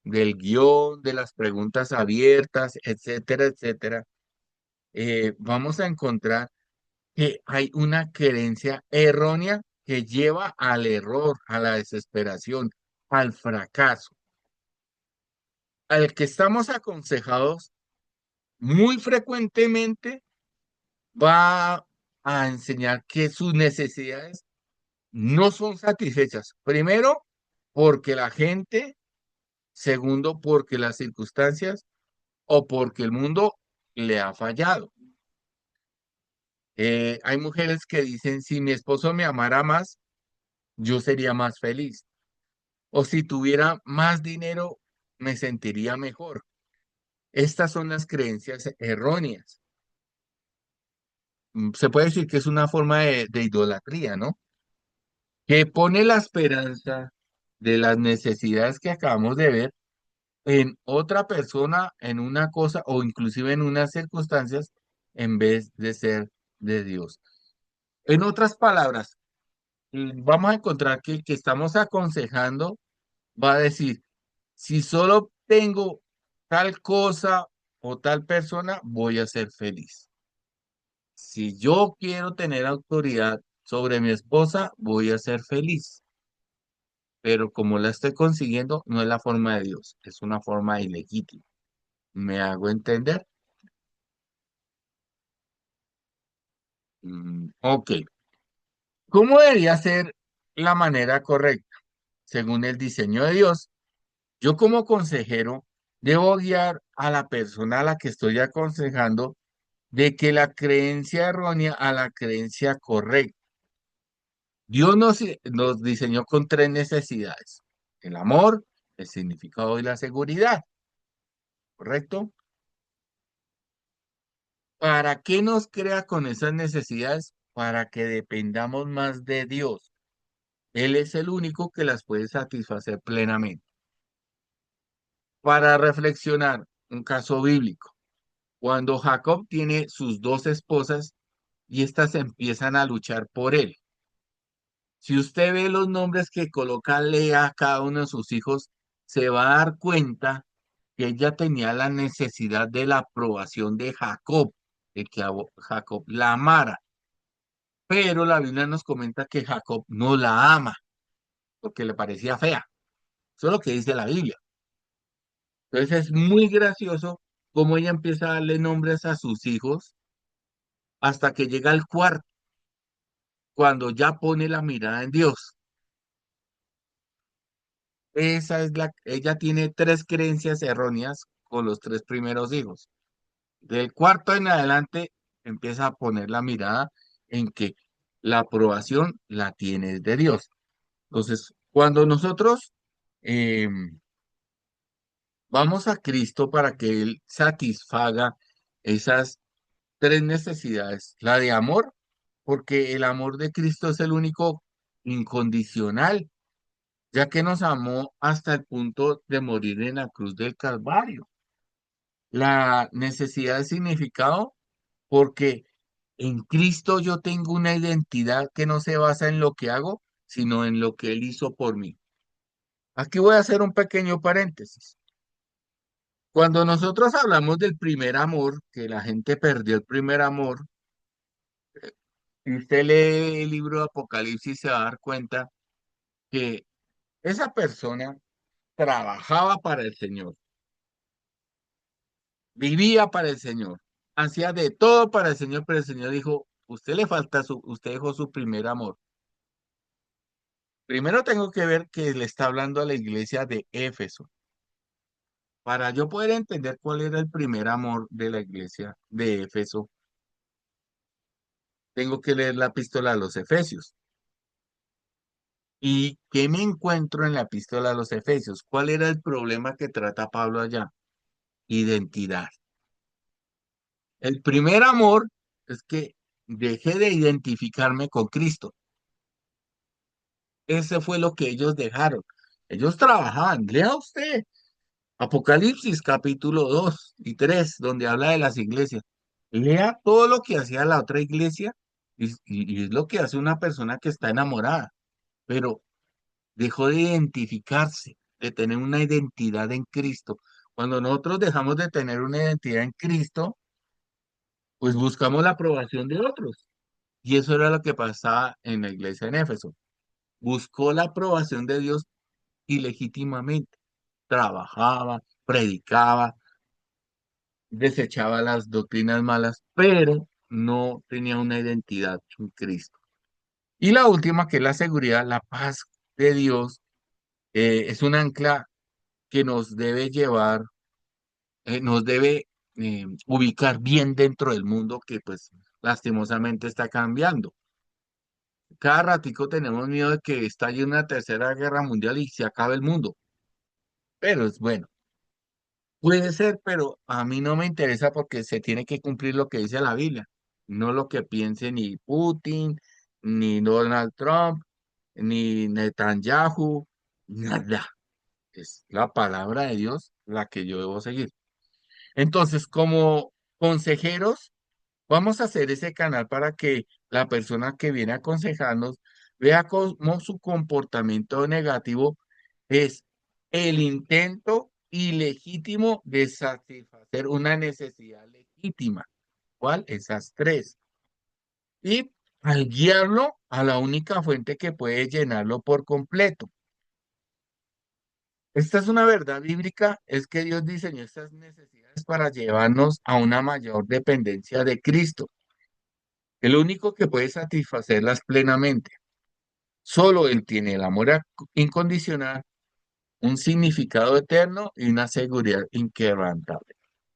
del guión, de las preguntas abiertas, etcétera, etcétera, vamos a encontrar que hay una creencia errónea que lleva al error, a la desesperación, al fracaso, al que estamos aconsejados muy frecuentemente va a enseñar que sus necesidades no son satisfechas. Primero, porque la gente, segundo, porque las circunstancias o porque el mundo le ha fallado. Hay mujeres que dicen, si mi esposo me amara más, yo sería más feliz. O si tuviera más dinero, me sentiría mejor. Estas son las creencias erróneas. Se puede decir que es una forma de idolatría, ¿no? Que pone la esperanza de las necesidades que acabamos de ver en otra persona, en una cosa o inclusive en unas circunstancias en vez de ser de Dios. En otras palabras, vamos a encontrar que el que estamos aconsejando va a decir, si solo tengo tal cosa o tal persona, voy a ser feliz. Si yo quiero tener autoridad sobre mi esposa, voy a ser feliz. Pero como la estoy consiguiendo, no es la forma de Dios, es una forma ilegítima. ¿Me hago entender? Ok. ¿Cómo debería ser la manera correcta? Según el diseño de Dios, yo como consejero debo guiar a la persona a la que estoy aconsejando de que la creencia errónea a la creencia correcta. Dios nos diseñó con tres necesidades: el amor, el significado y la seguridad, ¿correcto? ¿Para qué nos crea con esas necesidades? Para que dependamos más de Dios. Él es el único que las puede satisfacer plenamente. Para reflexionar, un caso bíblico. Cuando Jacob tiene sus dos esposas y éstas empiezan a luchar por él. Si usted ve los nombres que coloca Lea a cada uno de sus hijos, se va a dar cuenta que ella tenía la necesidad de la aprobación de Jacob, de que Jacob la amara. Pero la Biblia nos comenta que Jacob no la ama porque le parecía fea. Eso es lo que dice la Biblia. Entonces es muy gracioso cómo ella empieza a darle nombres a sus hijos hasta que llega al cuarto, cuando ya pone la mirada en Dios. Ella tiene tres creencias erróneas con los tres primeros hijos. Del cuarto en adelante empieza a poner la mirada en que la aprobación la tiene de Dios. Entonces, cuando nosotros vamos a Cristo para que Él satisfaga esas tres necesidades, la de amor, porque el amor de Cristo es el único incondicional, ya que nos amó hasta el punto de morir en la cruz del Calvario. La necesidad de significado, porque en Cristo yo tengo una identidad que no se basa en lo que hago, sino en lo que Él hizo por mí. Aquí voy a hacer un pequeño paréntesis. Cuando nosotros hablamos del primer amor, que la gente perdió el primer amor, si usted lee el libro de Apocalipsis se va a dar cuenta que esa persona trabajaba para el Señor, vivía para el Señor, hacía de todo para el Señor, pero el Señor dijo, usted le falta usted dejó su primer amor. Primero tengo que ver que le está hablando a la iglesia de Éfeso. Para yo poder entender cuál era el primer amor de la iglesia de Éfeso, tengo que leer la epístola a los Efesios. ¿Y qué me encuentro en la epístola a los Efesios? ¿Cuál era el problema que trata Pablo allá? Identidad. El primer amor es que dejé de identificarme con Cristo. Ese fue lo que ellos dejaron. Ellos trabajaban. Lea usted Apocalipsis capítulo 2 y 3 donde habla de las iglesias. Lea todo lo que hacía la otra iglesia y es lo que hace una persona que está enamorada, pero dejó de identificarse, de tener una identidad en Cristo. Cuando nosotros dejamos de tener una identidad en Cristo, pues buscamos la aprobación de otros. Y eso era lo que pasaba en la iglesia en Éfeso. Buscó la aprobación de Dios ilegítimamente. Trabajaba, predicaba, desechaba las doctrinas malas, pero no tenía una identidad en Cristo. Y la última, que es la seguridad, la paz de Dios, es un ancla que nos debe llevar, nos debe ubicar bien dentro del mundo que pues lastimosamente está cambiando. Cada ratico tenemos miedo de que estalle una tercera guerra mundial y se acabe el mundo, pero es bueno. Puede ser, pero a mí no me interesa porque se tiene que cumplir lo que dice la Biblia, no lo que piense ni Putin, ni Donald Trump, ni Netanyahu, nada. Es la palabra de Dios la que yo debo seguir. Entonces, como consejeros, vamos a hacer ese canal para que la persona que viene a aconsejarnos vea cómo su comportamiento negativo es el intento ilegítimo de satisfacer una necesidad legítima. ¿Cuál? Esas tres. Y al guiarlo a la única fuente que puede llenarlo por completo. Esta es una verdad bíblica, es que Dios diseñó estas necesidades para llevarnos a una mayor dependencia de Cristo, el único que puede satisfacerlas plenamente. Solo Él tiene el amor incondicional, un significado eterno y una seguridad inquebrantable.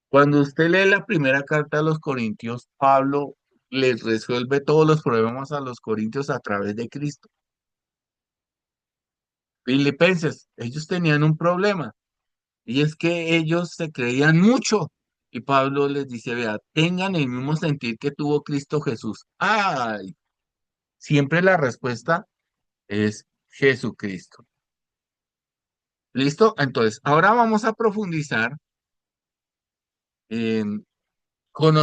Cuando usted lee la primera carta a los Corintios, Pablo les resuelve todos los problemas a los Corintios a través de Cristo. Filipenses, ellos tenían un problema y es que ellos se creían mucho. Y Pablo les dice, vea, tengan el mismo sentir que tuvo Cristo Jesús. Ay, siempre la respuesta es Jesucristo. ¿Listo? Entonces, ahora vamos a profundizar en- con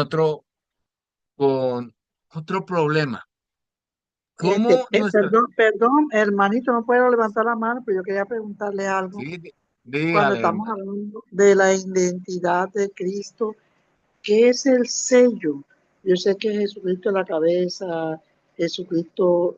con otro problema. ¿Cómo nuestra... Perdón, hermanito, no puedo levantar la mano, pero yo quería preguntarle algo. Sí, Cuando dígale, estamos hermano. hablando de la identidad de Cristo, ¿qué es el sello? Yo sé que Jesucristo es la cabeza, Jesucristo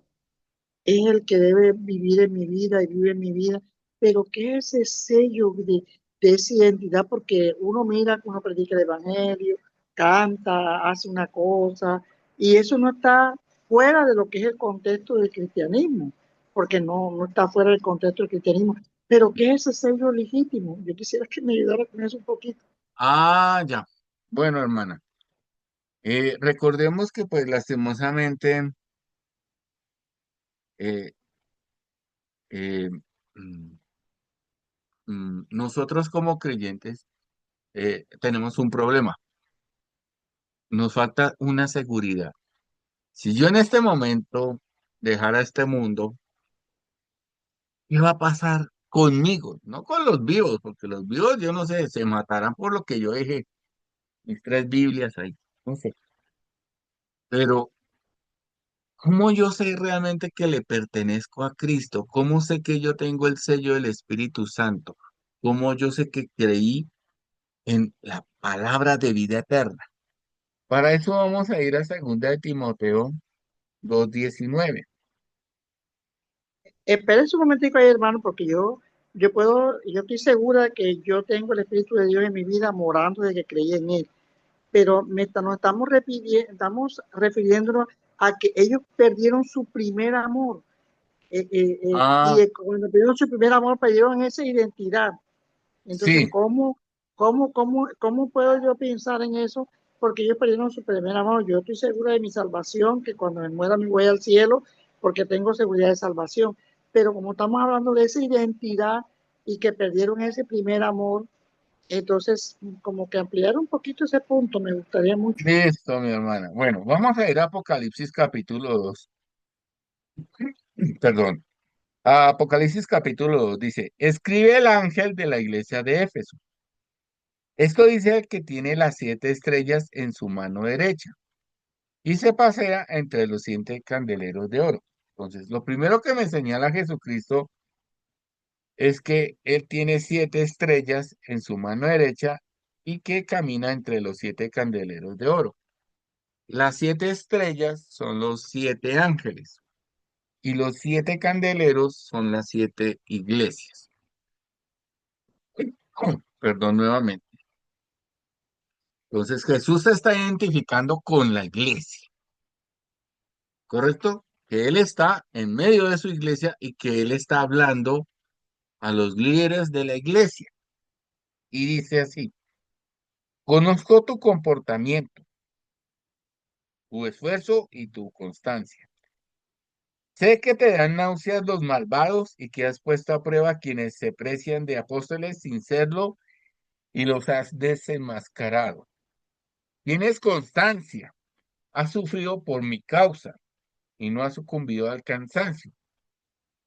es el que debe vivir en mi vida y vive en mi vida, pero ¿qué es ese sello de esa identidad? Porque uno mira, uno predica el evangelio, canta, hace una cosa, y eso no está fuera de lo que es el contexto del cristianismo, porque no está fuera del contexto del cristianismo. Pero ¿qué es ese sello legítimo? Yo quisiera que me ayudara con eso un poquito. Ah, ya. Bueno, hermana, recordemos que pues lastimosamente eh, eh, mm, nosotros como creyentes tenemos un problema. Nos falta una seguridad. Si yo en este momento dejara este mundo, ¿qué va a pasar conmigo? No con los vivos, porque los vivos, yo no sé, se matarán por lo que yo dejé, mis tres Biblias ahí, no sé. Pero, ¿cómo yo sé realmente que le pertenezco a Cristo? ¿Cómo sé que yo tengo el sello del Espíritu Santo? ¿Cómo yo sé que creí en la palabra de vida eterna? Para eso vamos a ir a 2 de Timoteo 2:19. Espérense un momentico ahí, hermano, porque yo estoy segura que yo tengo el Espíritu de Dios en mi vida morando desde que creí en Él. Pero nos estamos refiriéndonos a que ellos perdieron su primer amor. Ah, Cuando perdieron su primer amor, perdieron esa identidad. Entonces, sí, ¿cómo puedo yo pensar en eso? Porque ellos perdieron su primer amor. Yo estoy segura de mi salvación, que cuando me muera me voy al cielo, porque tengo seguridad de salvación. Pero como estamos hablando de esa identidad y que perdieron ese primer amor, entonces como que ampliar un poquito ese punto me gustaría mucho. listo, mi hermana. Bueno, vamos a ir a Apocalipsis capítulo 2. Perdón. Apocalipsis capítulo 2 dice, escribe el ángel de la iglesia de Éfeso. Esto dice el que tiene las 7 estrellas en su mano derecha y se pasea entre los 7 candeleros de oro. Entonces, lo primero que me señala Jesucristo es que él tiene 7 estrellas en su mano derecha y que camina entre los 7 candeleros de oro. Las 7 estrellas son los 7 ángeles y los 7 candeleros son las 7 iglesias. Perdón nuevamente. Entonces Jesús se está identificando con la iglesia, ¿correcto? Que Él está en medio de su iglesia y que Él está hablando a los líderes de la iglesia. Y dice así, conozco tu comportamiento, tu esfuerzo y tu constancia. Sé que te dan náuseas los malvados y que has puesto a prueba a quienes se precian de apóstoles sin serlo y los has desenmascarado. Tienes constancia, has sufrido por mi causa y no has sucumbido al cansancio.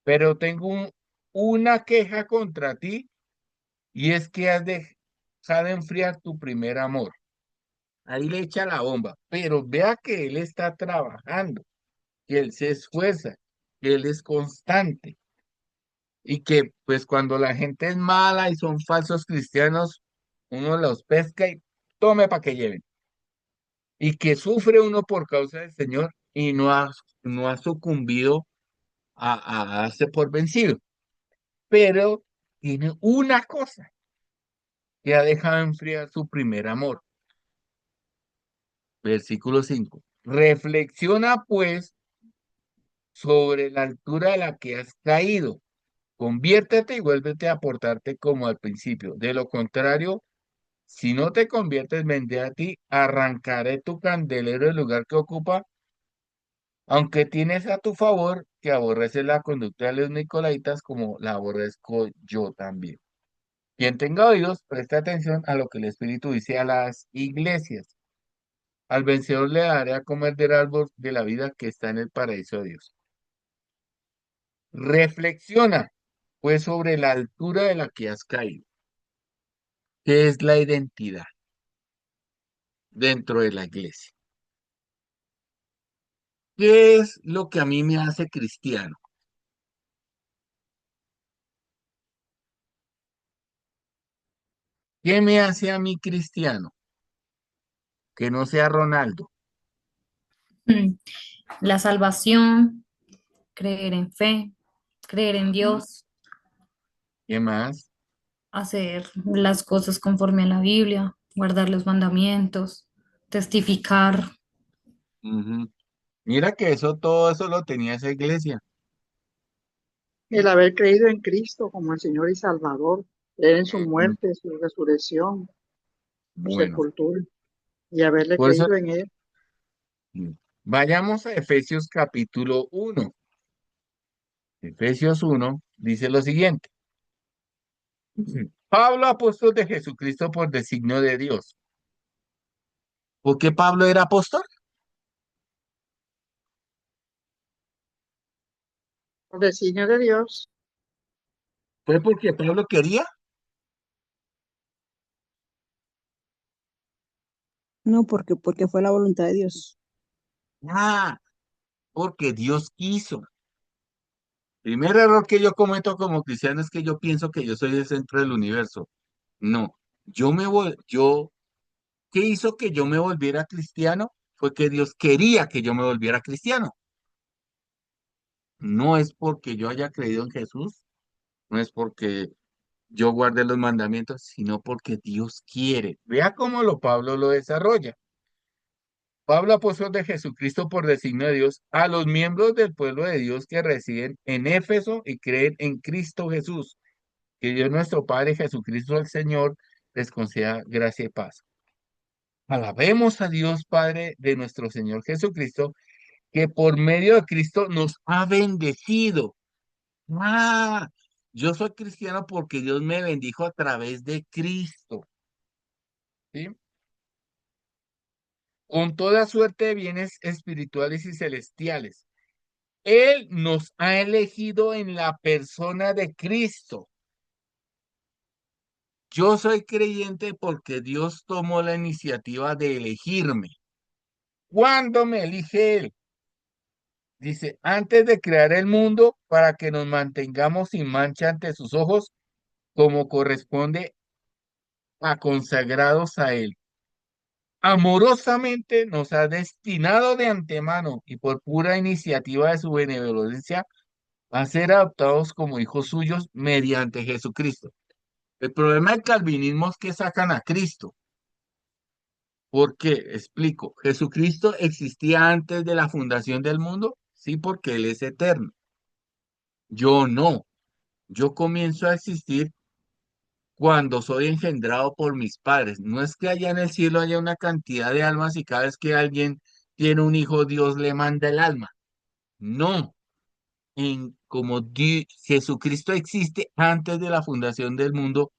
Pero tengo una queja contra ti y es que has dejado enfriar tu primer amor. Ahí le echa la bomba, pero vea que él está trabajando, que él se esfuerza, que él es constante y que pues cuando la gente es mala y son falsos cristianos, uno los pesca y tome para que lleven. Y que sufre uno por causa del Señor y no ha sucumbido a darse por vencido. Pero tiene una cosa que ha dejado enfriar su primer amor. Versículo 5. Reflexiona pues sobre la altura de la que has caído. Conviértete y vuélvete a portarte como al principio. De lo contrario, si no te conviertes, vendré a ti, arrancaré tu candelero del lugar que ocupa, aunque tienes a tu favor que aborreces la conducta de los nicolaitas como la aborrezco yo también. Quien tenga oídos, preste atención a lo que el Espíritu dice a las iglesias. Al vencedor le daré a comer del árbol de la vida que está en el paraíso de Dios. Reflexiona, pues, sobre la altura de la que has caído. ¿Qué es la identidad dentro de la iglesia? ¿Qué es lo que a mí me hace cristiano? ¿Qué me hace a mí cristiano? Que no sea Ronaldo. Mm, La salvación, creer en fe, creer en Ujú. Dios, ¿Qué más? hacer las cosas conforme a la Biblia, guardar los mandamientos, testificar. Ujú. Mira que todo eso lo tenía esa iglesia. El haber creído en Cristo como el Señor y Salvador, creer en su Ujú. muerte, su resurrección, su Bueno, sepultura y haberle por eso creído en Él. vayamos a Efesios capítulo 1. Efesios 1 dice lo siguiente. Pablo, apóstol de Jesucristo por designio de Dios. ¿Por qué Pablo era apóstol? Por designio de Dios, ¿Fue porque Pablo quería? No, porque fue la voluntad de Dios. Ah, porque Dios quiso. Primer error que yo cometo como cristiano es que yo pienso que yo soy el centro del universo. No, ¿qué hizo que yo me volviera cristiano? Fue que Dios quería que yo me volviera cristiano. No es porque yo haya creído en Jesús, no es porque yo guarde los mandamientos, sino porque Dios quiere. Vea cómo Pablo lo desarrolla. Pablo, apóstol de Jesucristo por designio de Dios, a los miembros del pueblo de Dios que residen en Éfeso y creen en Cristo Jesús. Que Dios nuestro Padre Jesucristo el Señor les conceda gracia y paz. Alabemos a Dios Padre de nuestro Señor Jesucristo, que por medio de Cristo nos ha bendecido. Ah, yo soy cristiano porque Dios me bendijo a través de Cristo, ¿sí? Con toda suerte de bienes espirituales y celestiales. Él nos ha elegido en la persona de Cristo. Yo soy creyente porque Dios tomó la iniciativa de elegirme. ¿Cuándo me elige Él? Dice, antes de crear el mundo, para que nos mantengamos sin mancha ante sus ojos, como corresponde a consagrados a Él. Amorosamente nos ha destinado de antemano y por pura iniciativa de su benevolencia a ser adoptados como hijos suyos mediante Jesucristo. El problema del calvinismo es que sacan a Cristo. ¿Por qué? Explico. ¿Jesucristo existía antes de la fundación del mundo? Sí, porque Él es eterno. Yo no. Yo comienzo a existir cuando soy engendrado por mis padres. No es que allá en el cielo haya una cantidad de almas y cada vez que alguien tiene un hijo, Dios le manda el alma. No. Como Jesucristo existe antes de la fundación del mundo,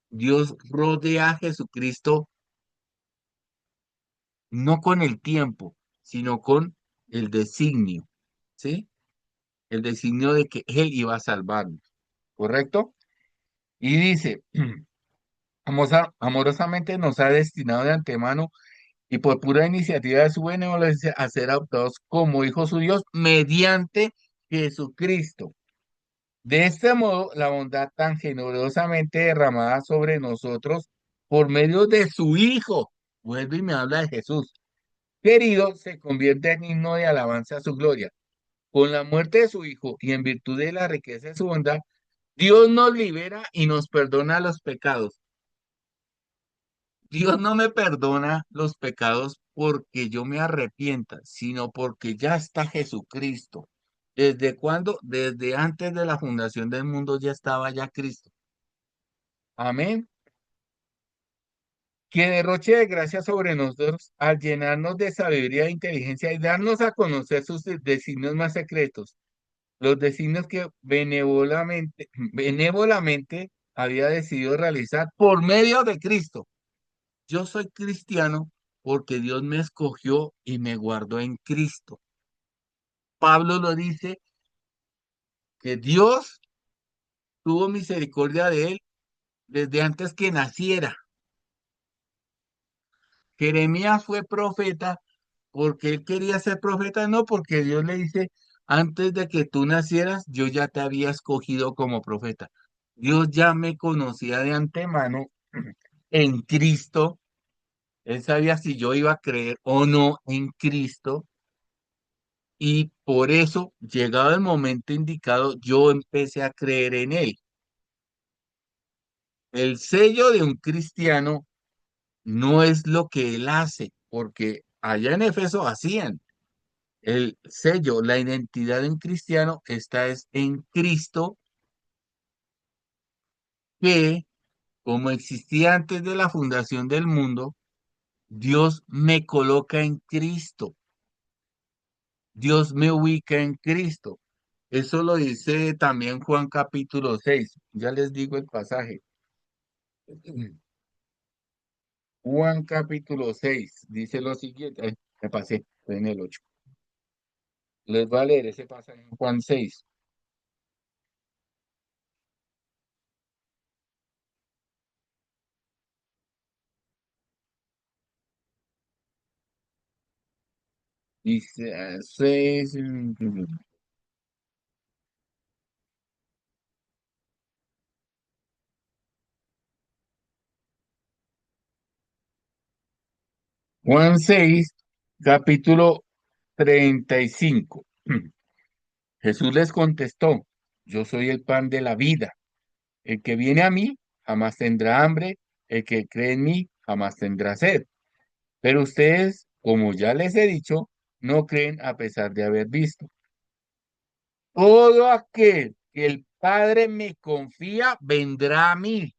Dios rodea a Jesucristo no con el tiempo, sino con el designio, ¿sí? El designio de que Él iba a salvarnos, ¿correcto? Y dice, amorosamente nos ha destinado de antemano y por pura iniciativa de su benevolencia a ser adoptados como hijos suyos mediante Jesucristo. De este modo, la bondad tan generosamente derramada sobre nosotros por medio de su Hijo, vuelve y me habla de Jesús, querido, se convierte en himno de alabanza a su gloria. Con la muerte de su Hijo y en virtud de la riqueza de su bondad, Dios nos libera y nos perdona los pecados. Dios no me perdona los pecados porque yo me arrepienta, sino porque ya está Jesucristo. ¿Desde cuándo? Desde antes de la fundación del mundo ya estaba ya Cristo. Amén. Que derroche de gracia sobre nosotros al llenarnos de sabiduría e inteligencia y darnos a conocer sus designios más secretos, los designios que benévolamente había decidido realizar por medio de Cristo. Yo soy cristiano porque Dios me escogió y me guardó en Cristo. Pablo lo dice que Dios tuvo misericordia de él desde antes que naciera. Jeremías fue profeta porque él quería ser profeta, no porque Dios le dice, antes de que tú nacieras, yo ya te había escogido como profeta. Dios ya me conocía de antemano en Cristo. Él sabía si yo iba a creer o no en Cristo. Y por eso, llegado el momento indicado, yo empecé a creer en él. El sello de un cristiano no es lo que él hace, porque allá en Éfeso hacían el sello, la identidad de un cristiano está es en Cristo, que como existía antes de la fundación del mundo, Dios me coloca en Cristo, Dios me ubica en Cristo. Eso lo dice también Juan capítulo 6. Ya les digo el pasaje. Juan capítulo 6 dice lo siguiente. Ay, me pasé, estoy en el 8. Les voy a leer ese pasaje en Juan 6. Dice 6. Juan 6, capítulo 35. Jesús les contestó, yo soy el pan de la vida. El que viene a mí jamás tendrá hambre, el que cree en mí jamás tendrá sed. Pero ustedes, como ya les he dicho, no creen a pesar de haber visto. Todo aquel que el Padre me confía vendrá a mí,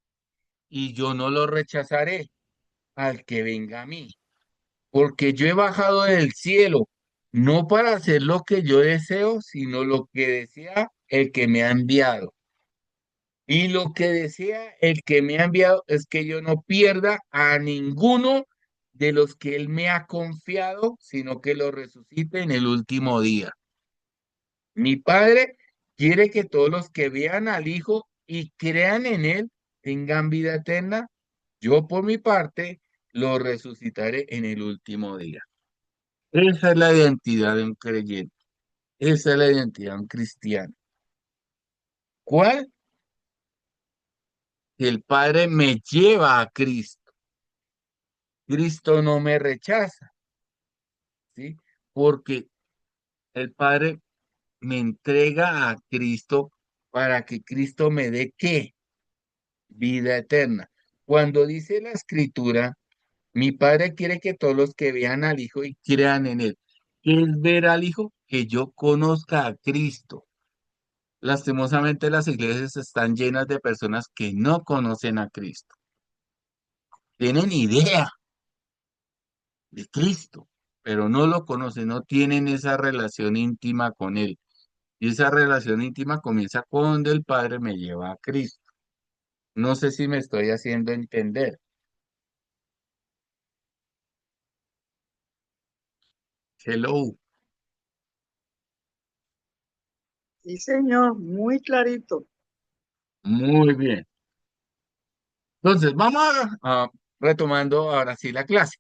y yo no lo rechazaré al que venga a mí, porque yo he bajado del cielo, no para hacer lo que yo deseo, sino lo que desea el que me ha enviado. Y lo que desea el que me ha enviado es que yo no pierda a ninguno de los que él me ha confiado, sino que lo resucite en el último día. Mi Padre quiere que todos los que vean al Hijo y crean en Él tengan vida eterna. Yo por mi parte lo resucitaré en el último día. Esa es la identidad de un creyente. Esa es la identidad de un cristiano. ¿Cuál? Que el Padre me lleva a Cristo. Cristo no me rechaza, ¿sí? Porque el Padre me entrega a Cristo para que Cristo me dé ¿qué? Vida eterna. Cuando dice la Escritura, mi Padre quiere que todos los que vean al Hijo y crean en Él. ¿Qué es ver al Hijo? Que yo conozca a Cristo. Lastimosamente las iglesias están llenas de personas que no conocen a Cristo. Tienen idea de Cristo, pero no lo conocen, no tienen esa relación íntima con Él. Y esa relación íntima comienza cuando el Padre me lleva a Cristo. No sé si me estoy haciendo entender. Hello. Sí, señor, muy clarito. Muy bien. Entonces, vamos retomando ahora sí la clase.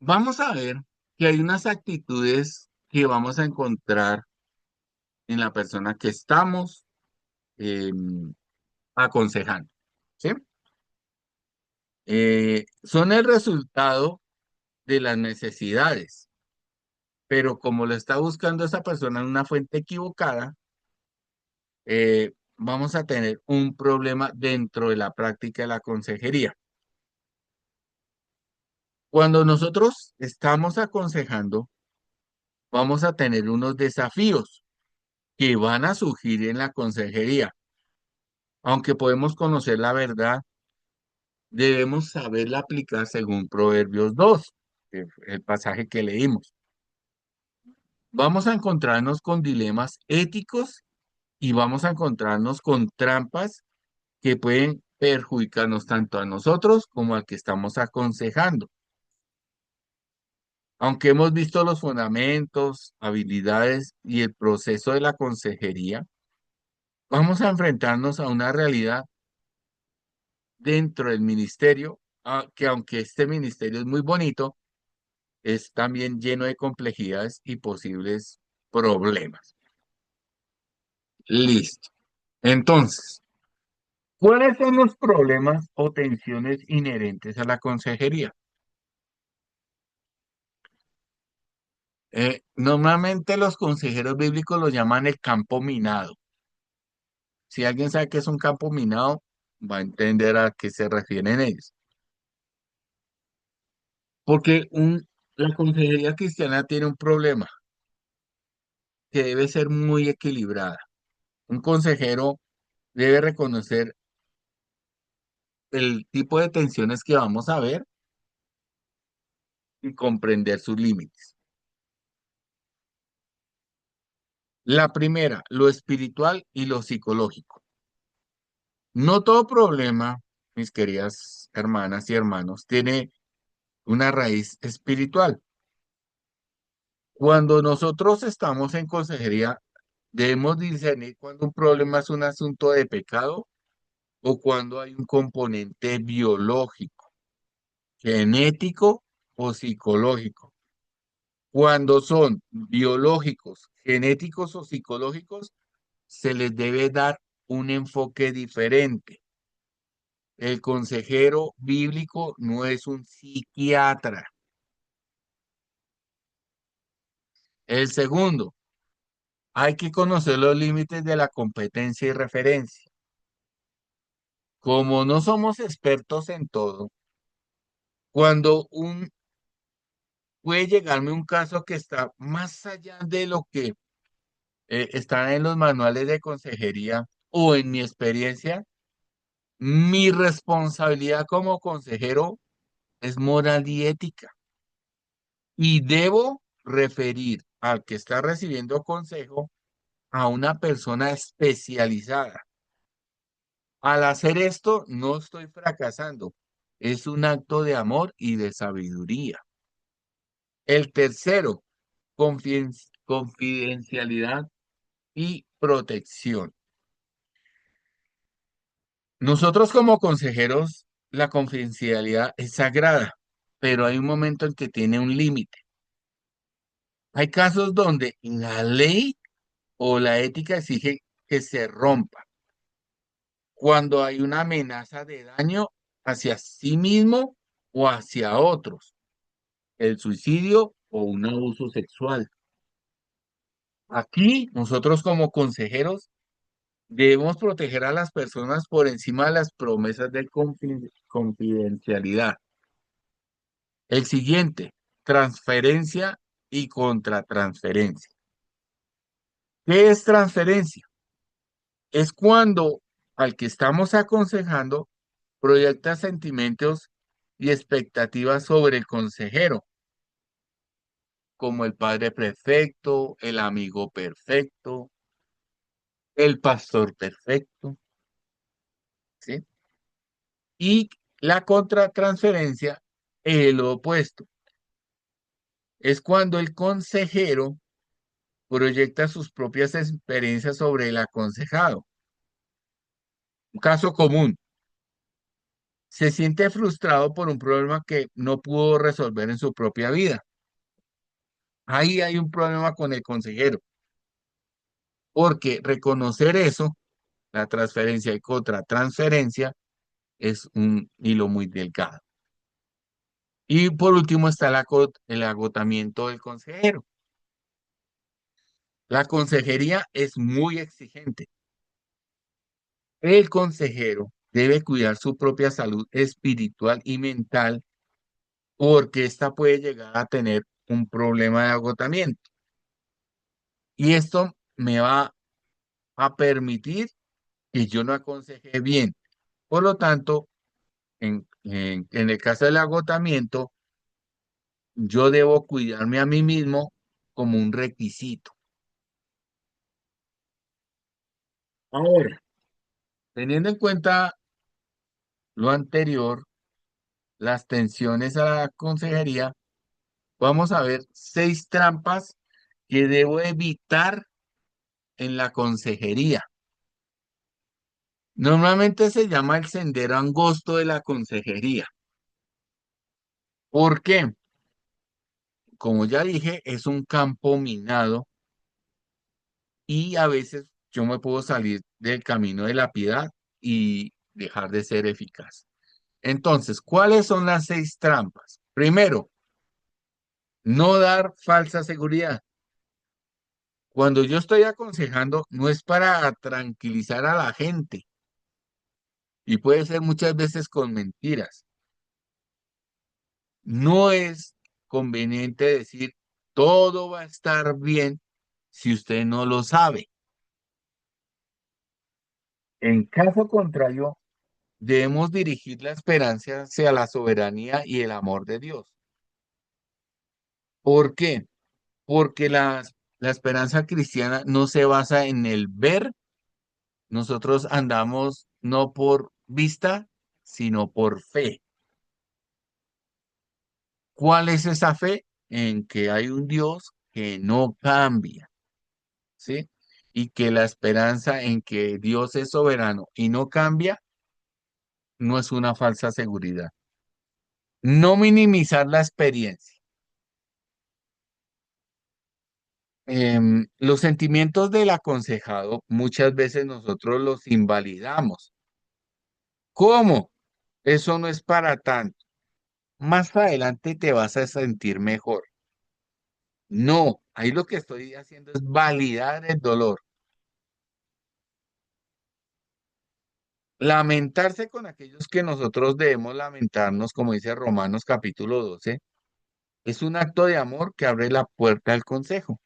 Vamos a ver que hay unas actitudes que vamos a encontrar en la persona que estamos aconsejando, ¿sí? Son el resultado de las necesidades, pero como lo está buscando esa persona en una fuente equivocada, vamos a tener un problema dentro de la práctica de la consejería. Cuando nosotros estamos aconsejando, vamos a tener unos desafíos que van a surgir en la consejería. Aunque podemos conocer la verdad, debemos saberla aplicar según Proverbios 2, el pasaje que leímos. Vamos a encontrarnos con dilemas éticos y vamos a encontrarnos con trampas que pueden perjudicarnos tanto a nosotros como al que estamos aconsejando. Aunque hemos visto los fundamentos, habilidades y el proceso de la consejería, vamos a enfrentarnos a una realidad dentro del ministerio, que aunque este ministerio es muy bonito, es también lleno de complejidades y posibles problemas. Listo. Entonces, ¿cuáles son los problemas o tensiones inherentes a la consejería? Normalmente los consejeros bíblicos lo llaman el campo minado. Si alguien sabe qué es un campo minado, va a entender a qué se refieren ellos. Porque la consejería cristiana tiene un problema que debe ser muy equilibrada. Un consejero debe reconocer el tipo de tensiones que vamos a ver y comprender sus límites. La primera, lo espiritual y lo psicológico. No todo problema, mis queridas hermanas y hermanos, tiene una raíz espiritual. Cuando nosotros estamos en consejería, debemos discernir cuando un problema es un asunto de pecado o cuando hay un componente biológico, genético o psicológico. Cuando son biológicos, genéticos o psicológicos, se les debe dar un enfoque diferente. El consejero bíblico no es un psiquiatra. El segundo, hay que conocer los límites de la competencia y referencia. Como no somos expertos en todo, cuando puede llegarme un caso que está más allá de lo que está en los manuales de consejería o en mi experiencia, mi responsabilidad como consejero es moral y ética y debo referir al que está recibiendo consejo a una persona especializada. Al hacer esto, no estoy fracasando. Es un acto de amor y de sabiduría. El tercero, confidencialidad y protección. Nosotros como consejeros, la confidencialidad es sagrada, pero hay un momento en que tiene un límite. Hay casos donde la ley o la ética exige que se rompa cuando hay una amenaza de daño hacia sí mismo o hacia otros, el suicidio o un abuso sexual. Aquí nosotros como consejeros debemos proteger a las personas por encima de las promesas de confidencialidad. El siguiente, transferencia y contratransferencia. ¿Qué es transferencia? Es cuando al que estamos aconsejando proyecta sentimientos y expectativas sobre el consejero, como el padre perfecto, el amigo perfecto, el pastor perfecto, ¿sí? Y la contratransferencia, el opuesto, es cuando el consejero proyecta sus propias experiencias sobre el aconsejado. Un caso común, se siente frustrado por un problema que no pudo resolver en su propia vida. Ahí hay un problema con el consejero, porque reconocer eso, la transferencia y contratransferencia, es un hilo muy delgado. Y por último está el agotamiento del consejero. La consejería es muy exigente. El consejero debe cuidar su propia salud espiritual y mental porque ésta puede llegar a tener un problema de agotamiento. Y esto me va a permitir que yo no aconseje bien. Por lo tanto, en el caso del agotamiento, yo debo cuidarme a mí mismo como un requisito. Ahora, teniendo en cuenta lo anterior, las tensiones a la consejería, vamos a ver 6 trampas que debo evitar en la consejería. Normalmente se llama el sendero angosto de la consejería. ¿Por qué? Como ya dije, es un campo minado y a veces yo me puedo salir del camino de la piedad y dejar de ser eficaz. Entonces, ¿cuáles son las 6 trampas? Primero, no dar falsa seguridad. Cuando yo estoy aconsejando, no es para tranquilizar a la gente y puede ser muchas veces con mentiras. No es conveniente decir todo va a estar bien si usted no lo sabe. En caso contrario, debemos dirigir la esperanza hacia la soberanía y el amor de Dios. ¿Por qué? Porque la esperanza cristiana no se basa en el ver. Nosotros andamos no por vista, sino por fe. ¿Cuál es esa fe? En que hay un Dios que no cambia, ¿sí? Y que la esperanza en que Dios es soberano y no cambia no es una falsa seguridad. No minimizar la experiencia. Los sentimientos del aconsejado muchas veces nosotros los invalidamos. ¿Cómo? Eso no es para tanto. Más adelante te vas a sentir mejor. No, ahí lo que estoy haciendo es validar el dolor. Lamentarse con aquellos que nosotros debemos lamentarnos, como dice Romanos capítulo 12, es un acto de amor que abre la puerta al consejo.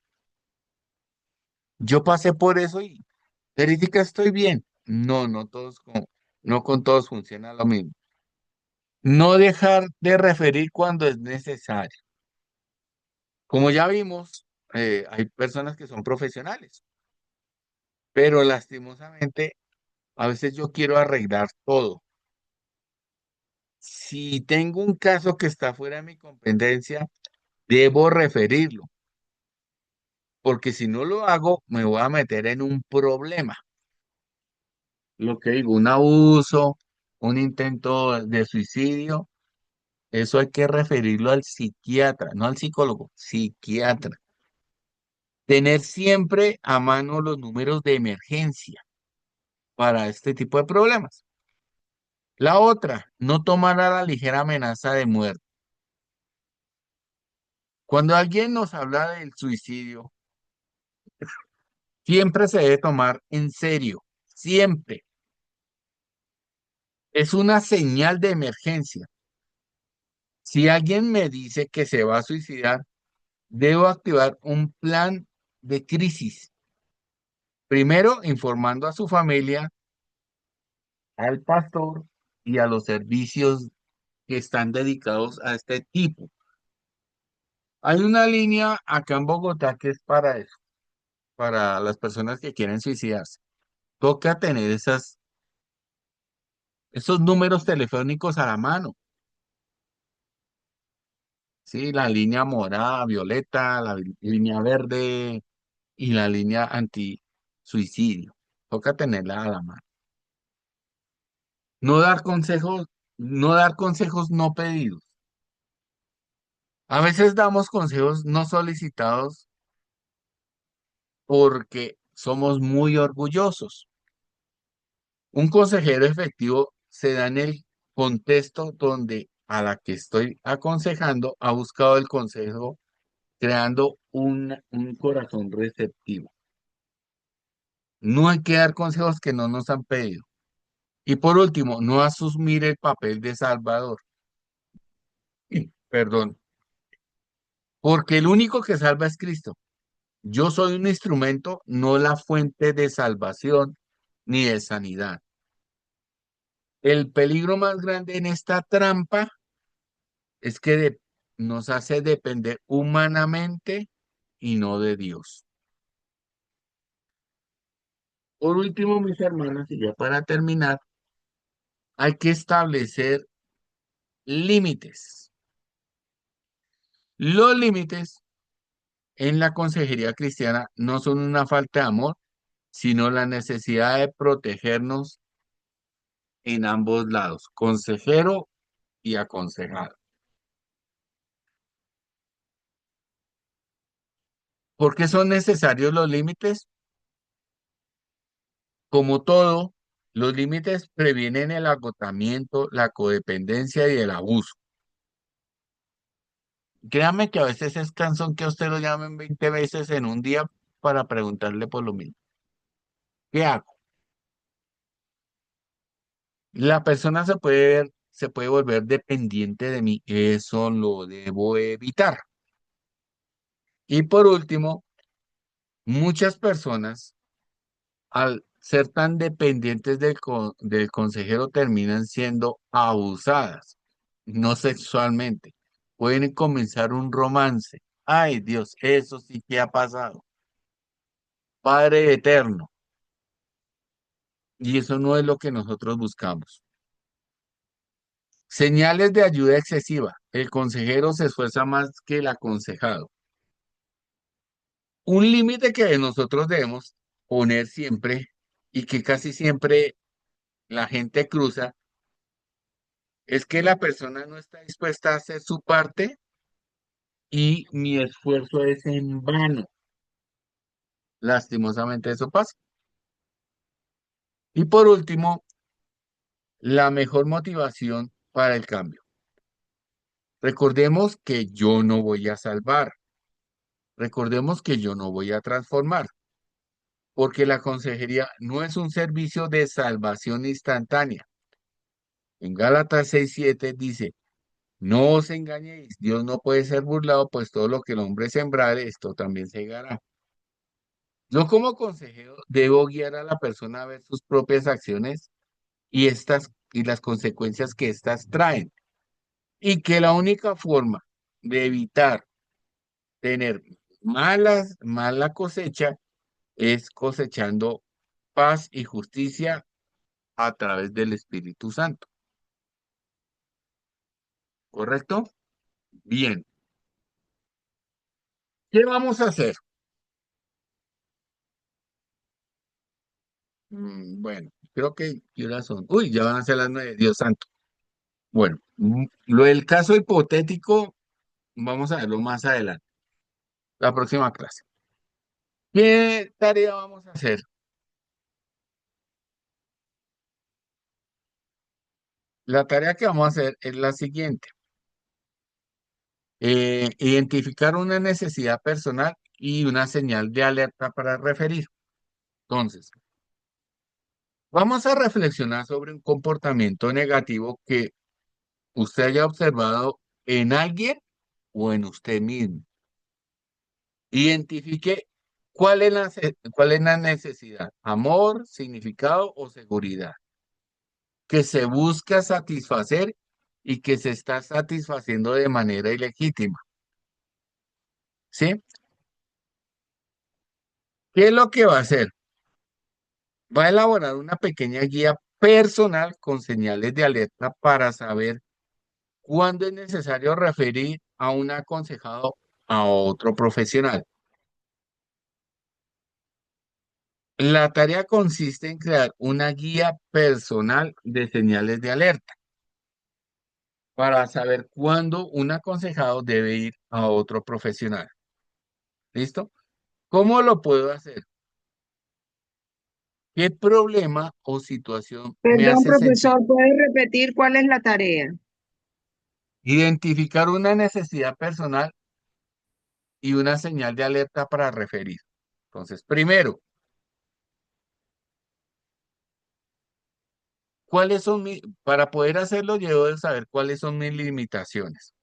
Yo pasé por eso y verifica, estoy bien. No, no con todos funciona lo mismo. No dejar de referir cuando es necesario. Como ya vimos, hay personas que son profesionales, pero lastimosamente a veces yo quiero arreglar todo. Si tengo un caso que está fuera de mi competencia, debo referirlo, porque si no lo hago, me voy a meter en un problema. Lo que digo, un abuso, un intento de suicidio, eso hay que referirlo al psiquiatra, no al psicólogo, psiquiatra. Tener siempre a mano los números de emergencia para este tipo de problemas. La otra, no tomar a la ligera amenaza de muerte. Cuando alguien nos habla del suicidio, siempre se debe tomar en serio, siempre. Es una señal de emergencia. Si alguien me dice que se va a suicidar, debo activar un plan de crisis. Primero, informando a su familia, al pastor y a los servicios que están dedicados a este tipo. Hay una línea acá en Bogotá que es para eso, para las personas que quieren suicidarse. Toca tener esos números telefónicos a la mano. Sí, la línea morada, violeta, la línea verde y la línea anti-suicidio. Toca tenerla a la mano. No dar consejos, no dar consejos no pedidos. A veces damos consejos no solicitados porque somos muy orgullosos. Un consejero efectivo se da en el contexto donde a la que estoy aconsejando ha buscado el consejo creando un corazón receptivo. No hay que dar consejos que no nos han pedido. Y por último, no asumir el papel de salvador. Perdón, porque el único que salva es Cristo. Yo soy un instrumento, no la fuente de salvación ni de sanidad. El peligro más grande en esta trampa es que nos hace depender humanamente y no de Dios. Por último, mis hermanos, y ya para terminar, hay que establecer límites. Los límites en la consejería cristiana no son una falta de amor, sino la necesidad de protegernos en ambos lados, consejero y aconsejado. ¿Por qué son necesarios los límites? Como todo, los límites previenen el agotamiento, la codependencia y el abuso. Créame que a veces es cansón que a usted lo llamen 20 veces en un día para preguntarle por lo mismo. ¿Qué hago? La persona se puede volver dependiente de mí. Eso lo debo evitar. Y por último, muchas personas, al ser tan dependientes del consejero, terminan siendo abusadas, no sexualmente. Pueden comenzar un romance. Ay, Dios, eso sí que ha pasado. Padre eterno. Y eso no es lo que nosotros buscamos. Señales de ayuda excesiva. El consejero se esfuerza más que el aconsejado. Un límite que nosotros debemos poner siempre y que casi siempre la gente cruza es que la persona no está dispuesta a hacer su parte y mi esfuerzo es en vano. Lastimosamente eso pasa. Y por último, la mejor motivación para el cambio. Recordemos que yo no voy a salvar. Recordemos que yo no voy a transformar, porque la consejería no es un servicio de salvación instantánea. En Gálatas 6:7 dice, no os engañéis, Dios no puede ser burlado, pues todo lo que el hombre sembrare, esto también segará. Yo como consejero debo guiar a la persona a ver sus propias acciones y las consecuencias que éstas traen. Y que la única forma de evitar tener mala cosecha es cosechando paz y justicia a través del Espíritu Santo. ¿Correcto? Bien. ¿Qué vamos a hacer? Bueno, creo que ¿qué horas son? Uy, ya van a ser las 9, Dios santo. Bueno, lo del caso hipotético, vamos a verlo más adelante, la próxima clase. ¿Qué tarea vamos a hacer? La tarea que vamos a hacer es la siguiente. Identificar una necesidad personal y una señal de alerta para referir. Entonces, vamos a reflexionar sobre un comportamiento negativo que usted haya observado en alguien o en usted mismo. Identifique cuál es la necesidad, amor, significado o seguridad, que se busca satisfacer y que se está satisfaciendo de manera ilegítima. ¿Sí? ¿Qué es lo que va a hacer? Va a elaborar una pequeña guía personal con señales de alerta para saber cuándo es necesario referir a un aconsejado a otro profesional. La tarea consiste en crear una guía personal de señales de alerta para saber cuándo un aconsejado debe ir a otro profesional. ¿Listo? ¿Cómo lo puedo hacer? ¿Qué problema o situación me Perdón, hace sentir? profesor, ¿puede repetir cuál es la tarea? Identificar una necesidad personal y una señal de alerta para referir. Entonces, primero, para poder hacerlo, yo debo de saber cuáles son mis limitaciones.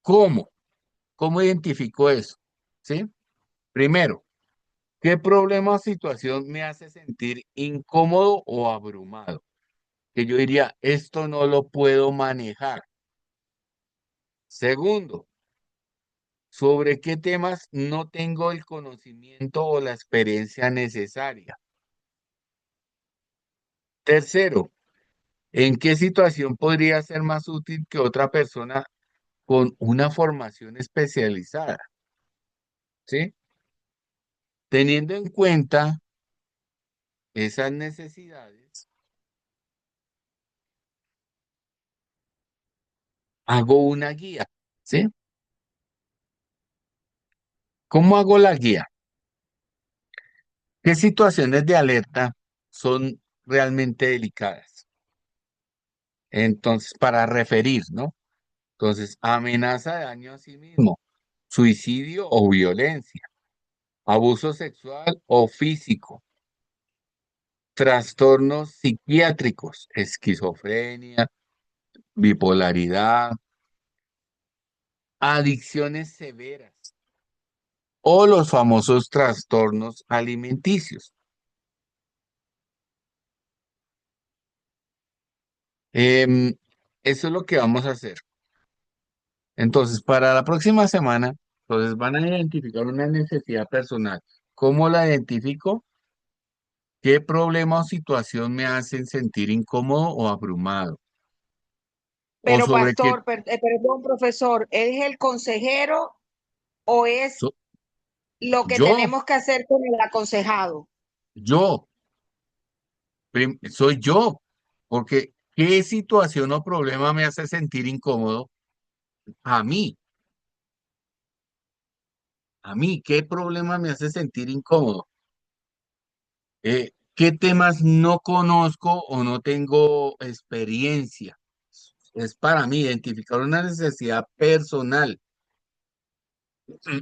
¿Cómo? ¿Cómo identifico eso? ¿Sí? Primero, ¿qué problema o situación me hace sentir incómodo o abrumado? Que yo diría, esto no lo puedo manejar. Segundo, ¿sobre qué temas no tengo el conocimiento o la experiencia necesaria? Tercero, ¿en qué situación podría ser más útil que otra persona con una formación especializada? ¿Sí? Teniendo en cuenta esas necesidades, hago una guía. ¿Sí? ¿Cómo hago la guía? ¿Qué situaciones de alerta son realmente delicadas? Entonces, para referir, ¿no? Entonces, amenaza de daño a sí mismo, suicidio o violencia, abuso sexual o físico, trastornos psiquiátricos, esquizofrenia, bipolaridad, adicciones severas o los famosos trastornos alimenticios. Em, Eso es lo que vamos a hacer. Entonces, para la próxima semana, entonces van a identificar una necesidad personal. ¿Cómo la identifico? ¿Qué problema o situación me hacen sentir incómodo o abrumado? ¿O Pero sobre qué? pastor, perdón, profesor, ¿es el consejero o es so- lo que yo, tenemos que hacer con el aconsejado? yo, soy yo. Porque ¿qué situación o problema me hace sentir incómodo? A mí, a mí, ¿qué problema me hace sentir incómodo? ¿Qué temas no conozco o no tengo experiencia? Es para mí identificar una necesidad personal.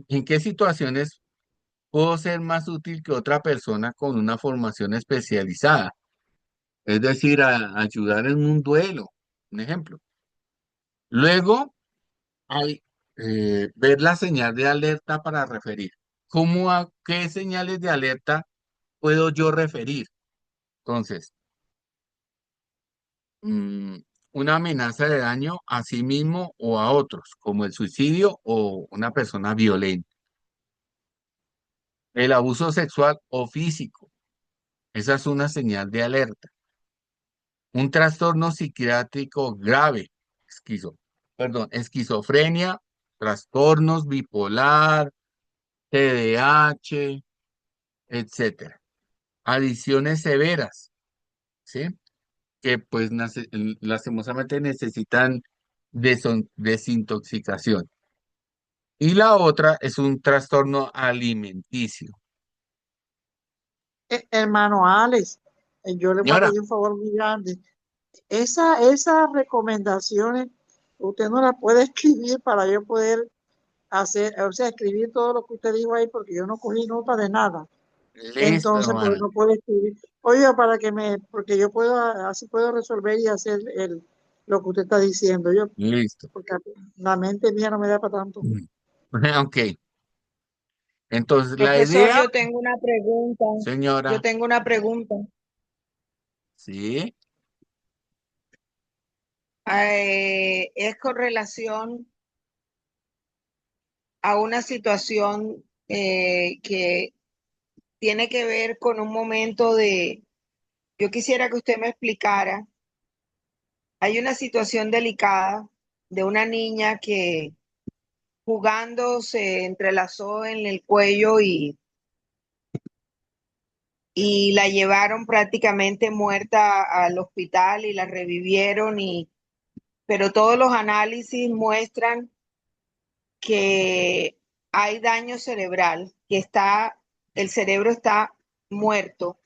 ¿En qué situaciones puedo ser más útil que otra persona con una formación especializada? Es decir, ayudar en un duelo, un ejemplo. Luego hay ver la señal de alerta para referir. ¿Qué señales de alerta puedo yo referir? Entonces, mm, una amenaza de daño a sí mismo o a otros, como el suicidio o una persona violenta. El abuso sexual o físico, esa es una señal de alerta. Un trastorno psiquiátrico grave, esquizofrenia, trastornos bipolar, TDAH, etcétera. Adicciones severas, ¿sí? Que pues lastimosamente necesitan desintoxicación. Y la otra es un trastorno alimenticio. Hermano Alex, yo le voy a Señora, pedir un favor muy grande. Esas recomendaciones, usted no las puede escribir para yo poder hacer, o sea, escribir todo lo que usted dijo ahí, porque yo no cogí nota de nada. listo, Entonces, pues hermana. no puedo escribir. Oiga, porque yo puedo, así puedo resolver y hacer lo que usted está diciendo. Listo. Porque la mente mía no me da para tanto. Ok. Entonces, la Profesor, idea, yo tengo una pregunta. Yo señora, tengo una pregunta. sí, Es con relación a una situación que tiene que ver con un momento de, yo quisiera que usted me explicara, hay una situación delicada de una niña que jugando se entrelazó en el cuello y la llevaron prácticamente muerta al hospital y la revivieron pero todos los análisis muestran que hay daño cerebral, el cerebro está muerto,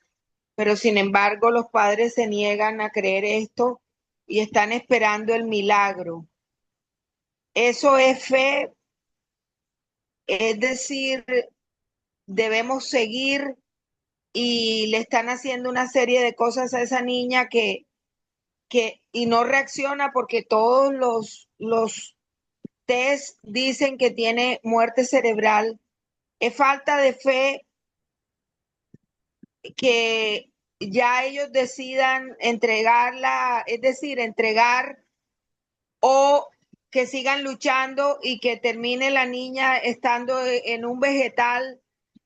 pero sin embargo los padres se niegan a creer esto y están esperando el milagro. Eso es fe, es decir, debemos seguir y le están haciendo una serie de cosas a esa niña y no reacciona porque todos los test dicen que tiene muerte cerebral. Es falta de fe que ya ellos decidan entregarla, es decir, entregar o que sigan luchando y que termine la niña estando en un vegetal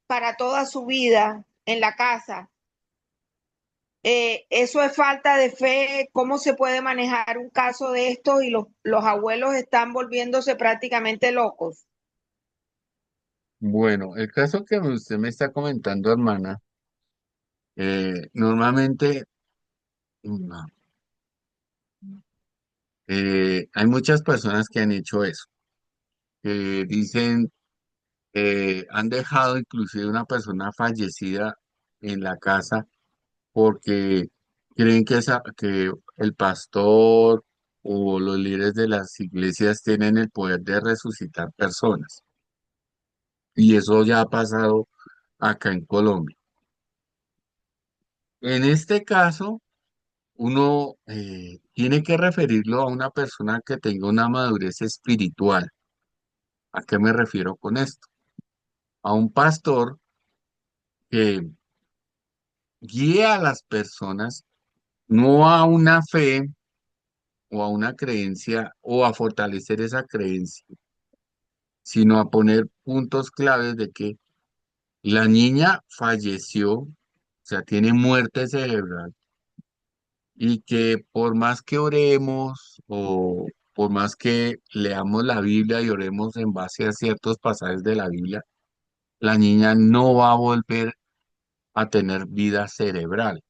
para toda su vida en la casa. Eso es falta de fe. ¿Cómo se puede manejar un caso de esto y los abuelos están volviéndose prácticamente locos? bueno, el caso que usted me está comentando, hermana, normalmente no, hay muchas personas que han hecho eso, que dicen, han dejado inclusive una persona fallecida en la casa porque creen que el pastor o los líderes de las iglesias tienen el poder de resucitar personas. Y eso ya ha pasado acá en Colombia. En este caso, uno tiene que referirlo a una persona que tenga una madurez espiritual. ¿A qué me refiero con esto? A un pastor que guíe a las personas no a una fe o a una creencia o a fortalecer esa creencia, sino a poner puntos claves de que la niña falleció, o sea, tiene muerte cerebral y que por más que oremos o por más que leamos la Biblia y oremos en base a ciertos pasajes de la Biblia, la niña no va a volver a tener vida cerebral,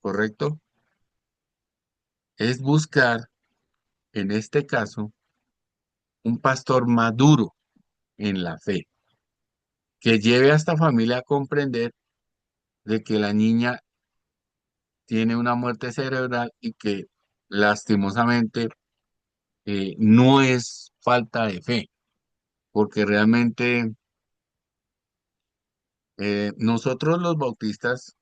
¿correcto? Es buscar, en este caso, un pastor maduro en la fe, que lleve a esta familia a comprender de que la niña tiene una muerte cerebral y que lastimosamente no es falta de fe, porque realmente nosotros los bautistas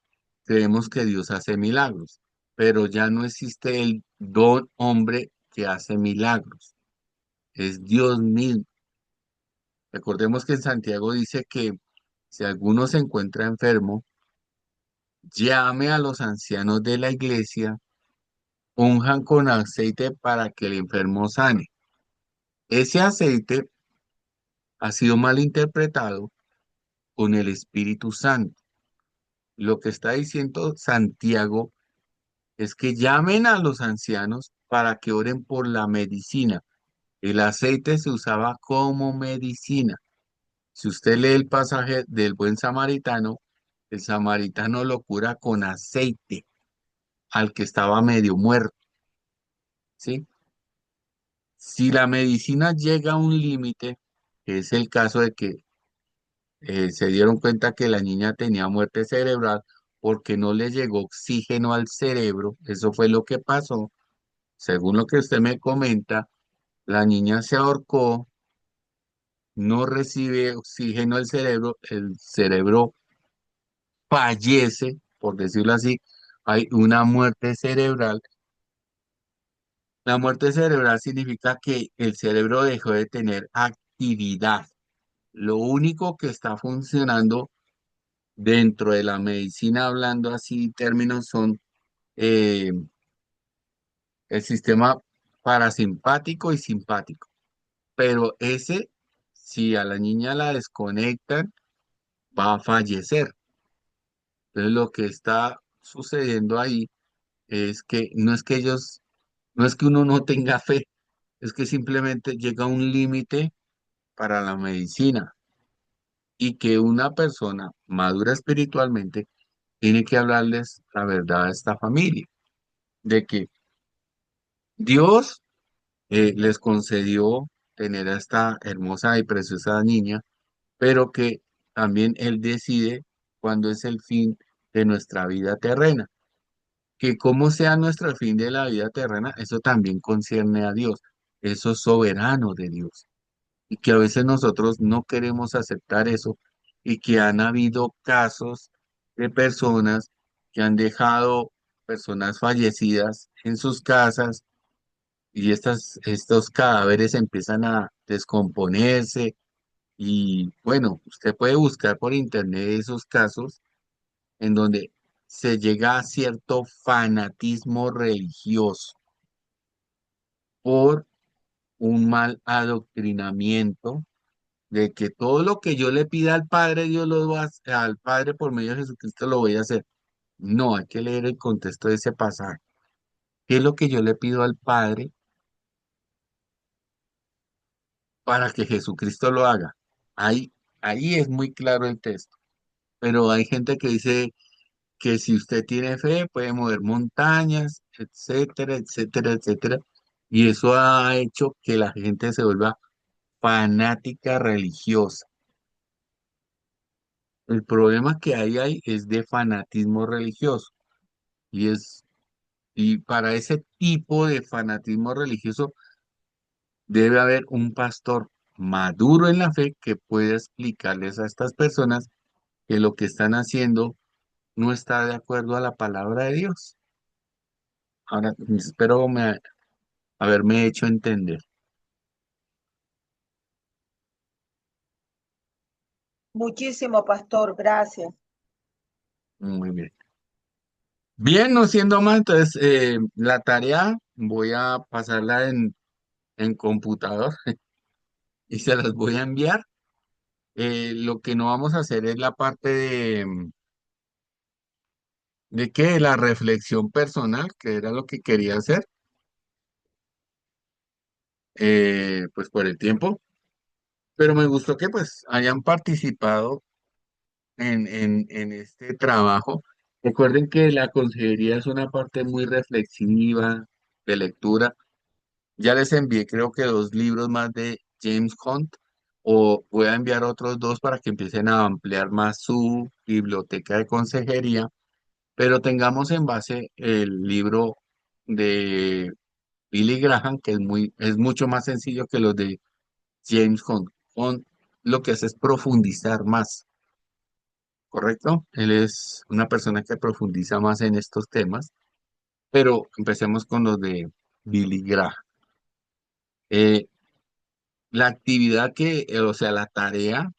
creemos que Dios hace milagros, pero ya no existe el don hombre que hace milagros, es Dios mismo. Recordemos que en Santiago dice que si alguno se encuentra enfermo, llame a los ancianos de la iglesia, unjan con aceite para que el enfermo sane. Ese aceite ha sido mal interpretado con el Espíritu Santo. Lo que está diciendo Santiago es que llamen a los ancianos para que oren por la medicina. El aceite se usaba como medicina. Si usted lee el pasaje del buen samaritano, el samaritano lo cura con aceite al que estaba medio muerto, ¿sí? Si la medicina llega a un límite, que es el caso de que se dieron cuenta que la niña tenía muerte cerebral porque no le llegó oxígeno al cerebro, eso fue lo que pasó. Según lo que usted me comenta, la niña se ahorcó, no recibe oxígeno al cerebro, el cerebro fallece, por decirlo así, hay una muerte cerebral. La muerte cerebral significa que el cerebro dejó de tener actividad. Lo único que está funcionando dentro de la medicina, hablando así términos, son eh, el sistema parasimpático y simpático. Pero ese, si a la niña la desconectan, va a fallecer. Entonces lo que está sucediendo ahí es que no es que ellos, no es que uno no tenga fe, es que simplemente llega un límite para la medicina y que una persona madura espiritualmente tiene que hablarles la verdad a esta familia, de que Dios les concedió tener a esta hermosa y preciosa niña, pero que también Él decide cuándo es el fin de nuestra vida terrena. Que como sea nuestro fin de la vida terrena, eso también concierne a Dios, eso es soberano de Dios. Y que a veces nosotros no queremos aceptar eso y que han habido casos de personas que han dejado personas fallecidas en sus casas y estos cadáveres empiezan a descomponerse y bueno, usted puede buscar por internet esos casos en donde se llega a cierto fanatismo religioso por un mal adoctrinamiento de que todo lo que yo le pida al Padre, Dios lo va a al Padre por medio de Jesucristo lo voy a hacer. No, hay que leer el contexto de ese pasaje. ¿Qué es lo que yo le pido al Padre para que Jesucristo lo haga? Ahí, ahí es muy claro el texto. Pero hay gente que dice que si usted tiene fe puede mover montañas, etcétera, etcétera, etcétera. Y eso ha hecho que la gente se vuelva fanática religiosa. El problema que hay es de fanatismo religioso. Y es, y para ese tipo de fanatismo religioso debe haber un pastor maduro en la fe que pueda explicarles a estas personas que lo que están haciendo no está de acuerdo a la palabra de Dios. Ahora, espero haberme hecho entender. Muchísimo, pastor, gracias. Muy bien. Bien, no siendo más, entonces la tarea voy a pasarla en computador y se las voy a enviar. Lo que no vamos a hacer es la parte de que la reflexión personal, que era lo que quería hacer, pues por el tiempo, pero me gustó que pues hayan participado en este trabajo. Recuerden que la consejería es una parte muy reflexiva de lectura. Ya les envié creo que dos libros más de James Hunt, o voy a enviar otros dos para que empiecen a ampliar más su biblioteca de consejería, pero tengamos en base el libro de Billy Graham, que es mucho más sencillo que los de James Hunt. Hunt lo que hace es profundizar más, ¿correcto? Él es una persona que profundiza más en estos temas, pero empecemos con los de Billy Graham. Eh, la actividad o sea, la tarea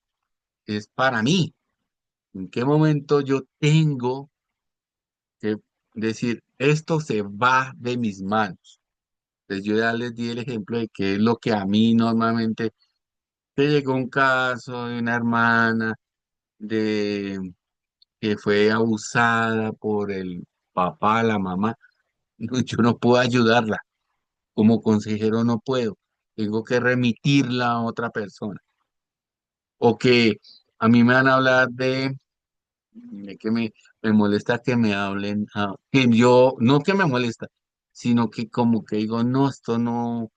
es para mí. ¿En qué momento yo tengo que decir, esto se va de mis manos? Entonces yo ya les di el ejemplo de qué es lo que a mí normalmente, que llegó un caso de una hermana de que fue abusada por el papá, la mamá. No, yo no puedo ayudarla. Como consejero no puedo. Tengo que remitirla a otra persona. O que a mí me van a hablar de que me molesta que me hablen, que yo, no que me molesta, sino que como que digo, no, esto no,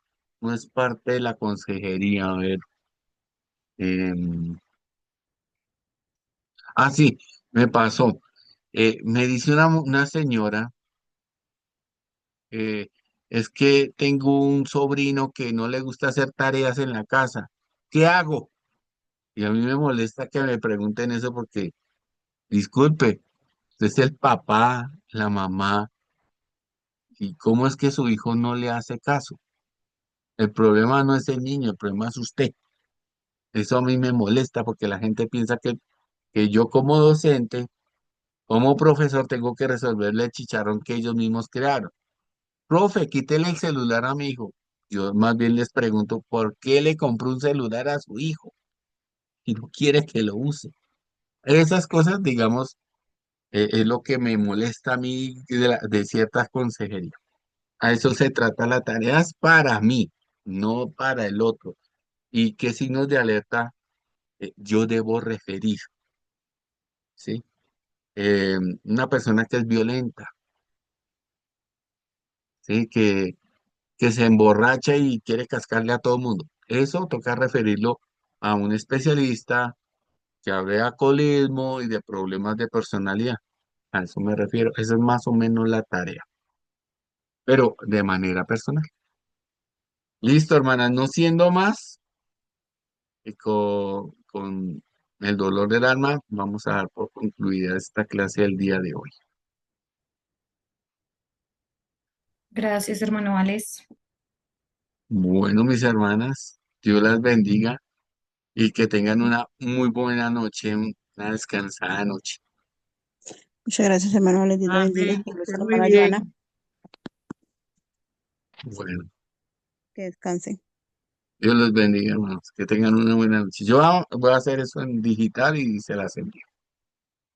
no es parte de la consejería. A ver, em, sí, me pasó. Me dice una señora, eh, es que tengo un sobrino que no le gusta hacer tareas en la casa. ¿Qué hago? Y a mí me molesta que me pregunten eso porque, disculpe, usted es el papá, la mamá, ¿y cómo es que su hijo no le hace caso? El problema no es el niño, el problema es usted. Eso a mí me molesta porque la gente piensa que yo como docente, como profesor, tengo que resolverle el chicharrón que ellos mismos crearon. Profe, quítele el celular a mi hijo. Yo más bien les pregunto, ¿por qué le compró un celular a su hijo y no quiere que lo use? Esas cosas, digamos, es lo que me molesta a mí de ciertas consejerías. A eso se trata, la tarea es para mí, no para el otro. ¿Y qué signos de alerta yo debo referir? ¿Sí? Una persona que es violenta, ¿sí? Que se emborracha y quiere cascarle a todo el mundo. Eso toca referirlo a un especialista que hable de alcoholismo y de problemas de personalidad. A eso me refiero. Esa es más o menos la tarea, pero de manera personal. Listo, hermana, no siendo más, con el dolor del alma, vamos a dar por concluida esta clase del día de hoy. Gracias, hermano Vales. Bueno, mis hermanas, Dios las bendiga y que tengan una muy buena noche, una descansada noche. Muchas gracias, hermano. Les Dios la bendiga. Amén, que Saludos esté a la muy hermana Joana. bien. Bueno, Que descansen. Dios los bendiga, hermanos, que tengan una buena noche. Voy a hacer eso en digital y se las envío.